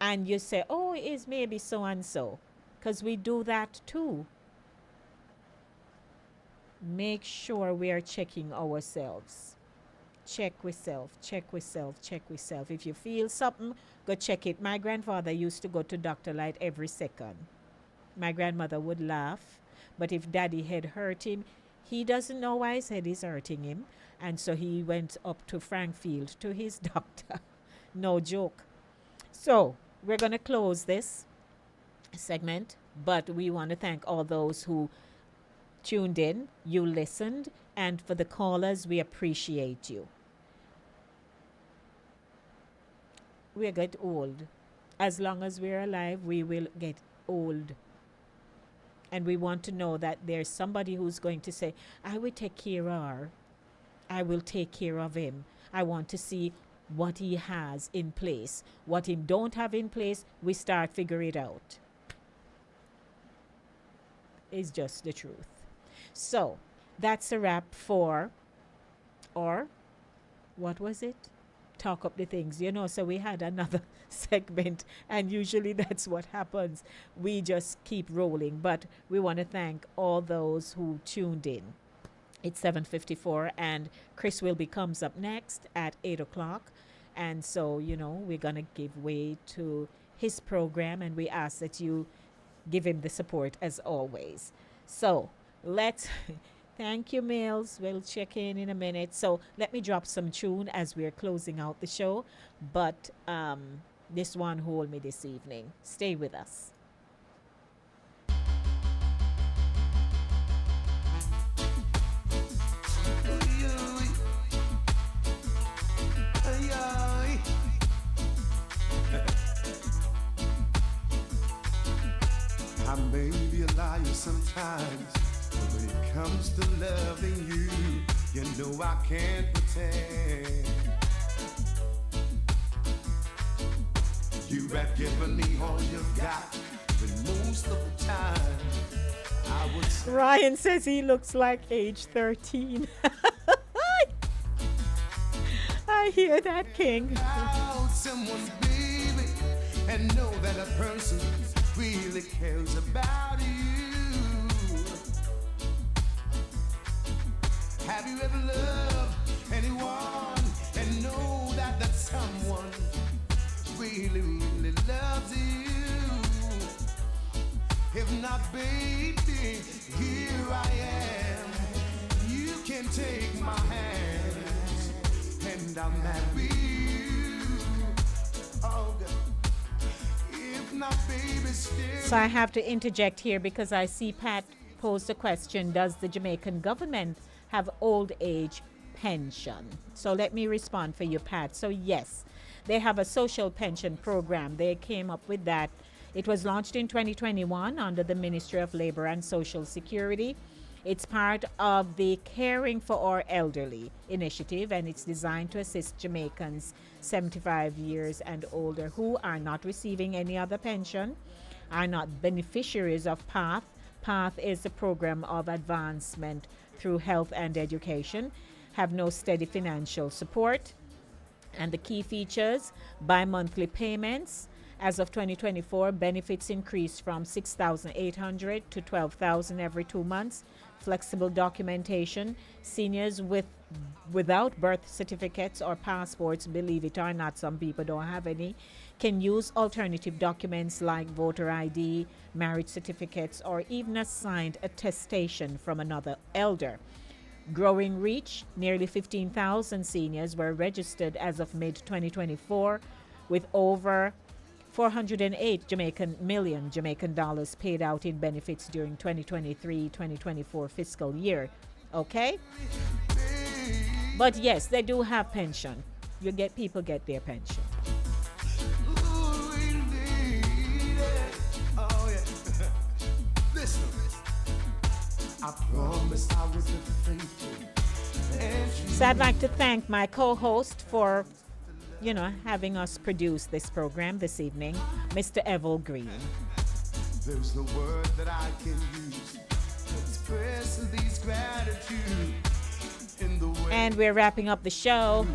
and you say, oh, it is maybe so and so? Because we do that too. Make sure we are checking ourselves. Check with self, check with self, check with self. If you feel something, go check it. My grandfather used to go to Dr. Light every second. My grandmother would laugh, but if daddy head hurt him, he doesn't know why his head is hurting him. And so he went up to Frankfield to his doctor. No joke. So we're going to close this segment, but we want to thank all those who tuned in, you listened, and for the callers, we appreciate you. We'll get old. As long as we're alive, we will get old. And we want to know that there's somebody who's going to say, I will take care of her. I will take care of him. I want to see what he has in place. What he don't have in place, we start figure it out. It's just the truth. So that's a wrap for, or what was it? Talk up the things, so we had another segment, and usually that's what happens. We just keep rolling, but we want to thank all those who tuned in. It's 7:54, and Chris Wilby comes up next at 8 o'clock. And so, we're going to give way to his program, and we ask that you give him the support as always. So let's Thank you, Mills. We'll check in a minute. So let me drop some tune as we're closing out the show. But this one hold me this evening. Stay with us. I may be a liar sometimes, but when it comes to loving you, you know I can't pretend. You have given me all you've got, but most of the time, I would say Ryan says he looks like age 13. I hear that, King. out someone, baby, and know that a person really cares about you. Have you ever loved anyone and know that that someone really, really loves you? If not, baby, here I am. You can take my hand and I'll marry you. Oh, God. If not, baby, still. So I have to interject here because I see Pat posed a question. Does the Jamaican government have old age pension? So let me respond for you, Pat. So yes, they have a social pension program. They came up with that. It was launched in 2021 under the Ministry of Labor and Social Security. It's part of the Caring for Our Elderly initiative, and it's designed to assist Jamaicans 75 years and older who are not receiving any other pension, are not beneficiaries of PATH. PATH is a program of advancement through health and education, have no steady financial support, and the key features: bi-monthly payments. As of 2024, benefits increased from $6,800 to $12,000 every 2 months. Flexible documentation. Seniors without birth certificates or passports, believe it or not, some people don't have any, can use alternative documents like voter ID, marriage certificates, or even a signed attestation from another elder. Growing reach, nearly 15,000 seniors were registered as of mid-2024, with over 408 million Jamaican dollars paid out in benefits during 2023-2024 fiscal year. Okay? But yes, they do have pension. People get their pension. I promise I will be faithful. So I'd like to thank my co-host for having us produce this program this evening, Mr. Evil Green. There's no word that I can use to express these gratitude in the way. And we're wrapping up the show.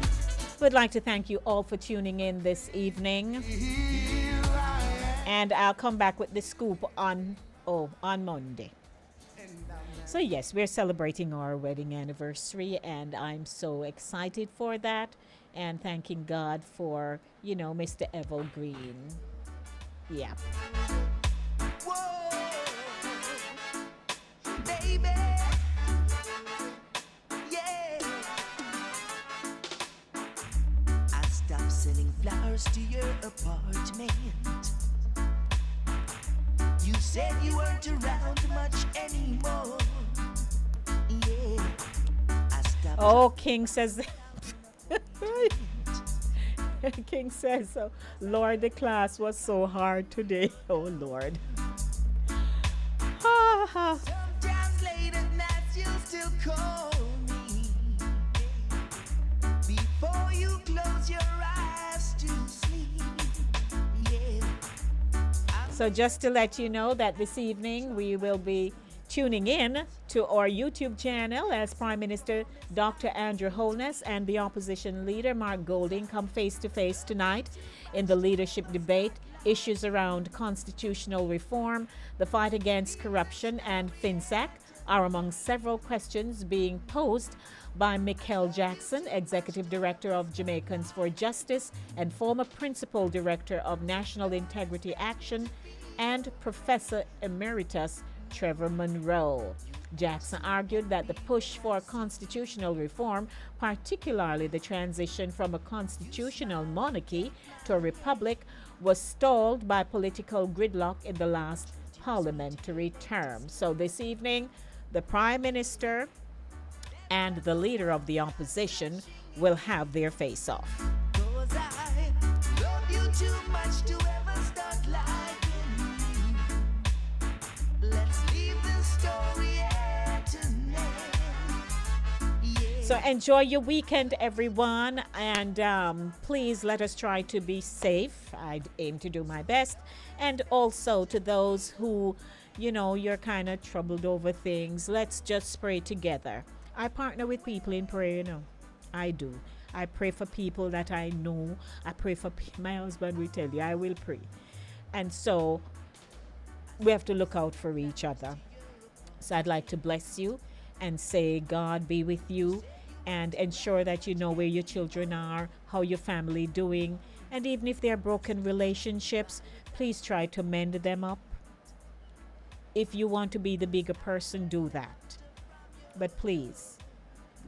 We'd like to thank you all for tuning in this evening. And I'll come back with the scoop on Monday. So yes, we're celebrating our wedding anniversary, and I'm so excited for that. And thanking God for, Mr. Evil Green. Yeah. Whoa, baby. Yeah. I stopped sending flowers to your apartment. You said you weren't around much anymore. Yeah. I stopped. Oh, King says. King says, so, Lord, the class was so hard today. Oh, Lord. Sometimes late at night you'll still call me before you close your eyes to sleep. Yeah. So just to let you know that this evening we will be tuning in to our YouTube channel as Prime Minister Dr. Andrew Holness and the opposition leader Mark Golding come face to face tonight in the leadership debate. Issues around constitutional reform, the fight against corruption, and FinSAC are among several questions being posed by Mikel Jackson, Executive Director of Jamaicans for Justice and former Principal Director of National Integrity Action, and Professor Emeritus Trevor Monroe. Jackson argued that the push for constitutional reform, particularly the transition from a constitutional monarchy to a republic, was stalled by political gridlock in the last parliamentary term. So this evening, the Prime Minister and the leader of the opposition will have their face-off. So enjoy your weekend, everyone, and please let us try to be safe. I aim to do my best. And also to those who, you're kind of troubled over things, let's just pray together. I partner with people in prayer, I do. I pray for people that I know. I pray for my husband will tell you, I will pray. And so we have to look out for each other. So I'd like to bless you and say God be with you, and ensure that you know where your children are, how your family doing, and even if they're broken relationships, please try to mend them up. If you want to be the bigger person, do that. But please,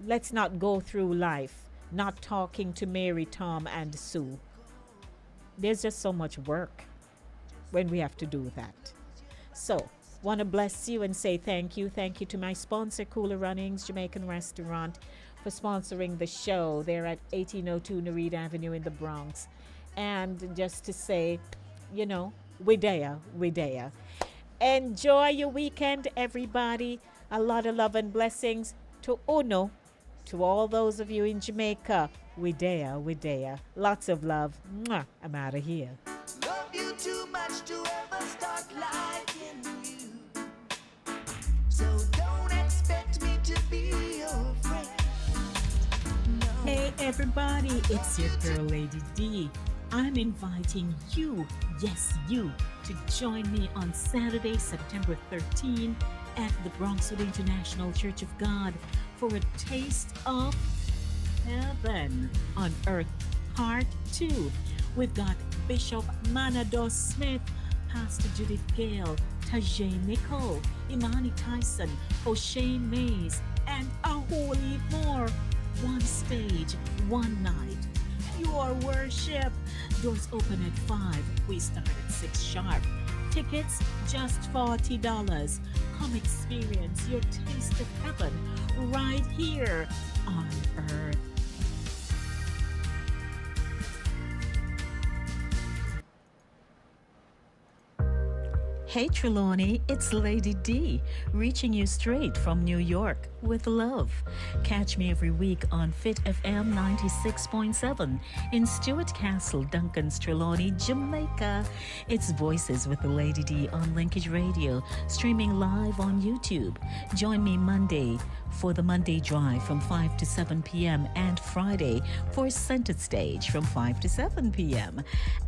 let's not go through life not talking to Mary, Tom, and Sue. There's just so much work when we have to do that. So, want to bless you and say thank you. Thank you to my sponsor, Cooler Runnings Jamaican Restaurant, for sponsoring the show. They're at 1802 Nereid Avenue in the Bronx. And just to say, we there. Enjoy your weekend, everybody. A lot of love and blessings to Uno, to all those of you in Jamaica. We there. Lots of love. Mwah. I'm out of here. Love you too much to ever start liking you. So don't expect me to be your friend. Hey everybody, it's your girl Lady D. I'm inviting you, yes you, to join me on Saturday, September 13 at the Bronxwood International Church of God for a taste of heaven on earth, part 2. We've got Bishop Manados Smith, Pastor Judith Gale, Tajay Nicole, Imani Tyson, O'Shane Mays, and a whole heap more. One stage, one night. Pure worship. Doors open at 5. We start at 6 sharp. Tickets just $40. Come experience your taste of heaven right here on earth. Hey Trelawney, it's Lady D, reaching you straight from New York with love. Catch me every week on Fit FM 96.7 in Stuart Castle, Duncan's Trelawney, Jamaica. It's Voices with the Lady D on Linkage Radio, streaming live on YouTube. Join me Monday for the Monday Drive from 5 to 7 p.m. and Friday for Center Stage from 5 to 7 p.m.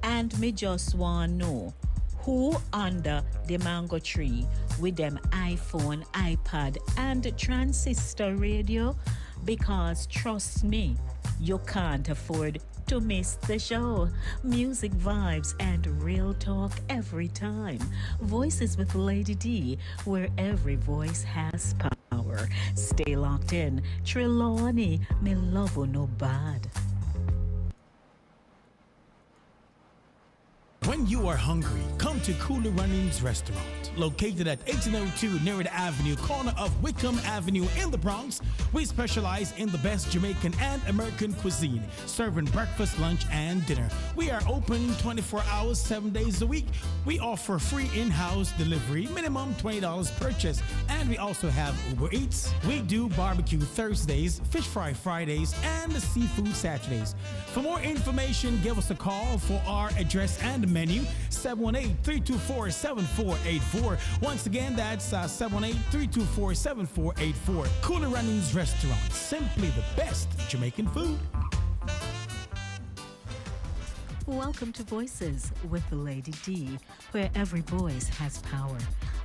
And me just want know who under the mango tree with them iPhone, iPad, and transistor radio? Because trust me, you can't afford to miss the show. Music vibes and real talk every time. Voices with Lady D, where every voice has power. Stay locked in. Trelawney, me love you no bad. When you are hungry, come to Cooler Runnings Restaurant. Located at 1802 Nereid Avenue, corner of Wickham Avenue in the Bronx, we specialize in the best Jamaican and American cuisine, serving breakfast, lunch, and dinner. We are open 24 hours, 7 days a week. We offer free in-house delivery, minimum $20 purchase, and we also have Uber Eats. We do barbecue Thursdays, fish fry Fridays, and seafood Saturdays. For more information, give us a call for our address and menu, 718-324-7484. Once again, that's 718-324-7484. Cooler Runnings Restaurant, simply the best Jamaican food. Welcome to Voices with the Lady D, where every voice has power.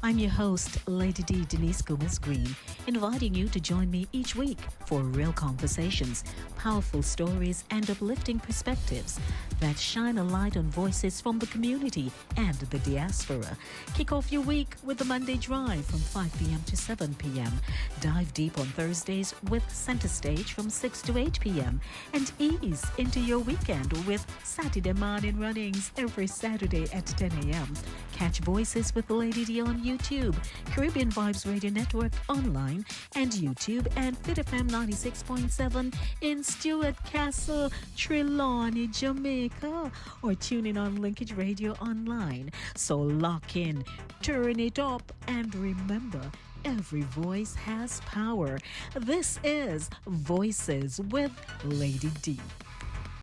I'm your host, Lady D Denise Gomez Green, inviting you to join me each week for real conversations, powerful stories, and uplifting perspectives that shine a light on voices from the community and the diaspora. Kick off your week with the Monday Drive from 5 p.m. to 7 p.m. Dive deep on Thursdays with Center Stage from 6 to 8 p.m. And ease into your weekend with Saturday morning runnings every Saturday at 10 a.m. Catch Voices with Lady D on YouTube, Caribbean Vibes Radio Network online, and YouTube, and Fit FM 96.7 in Stuart Castle, Trelawney, Jamaica, or tune in on Linkage Radio online. So lock in, turn it up, and remember, every voice has power. This is Voices with Lady D.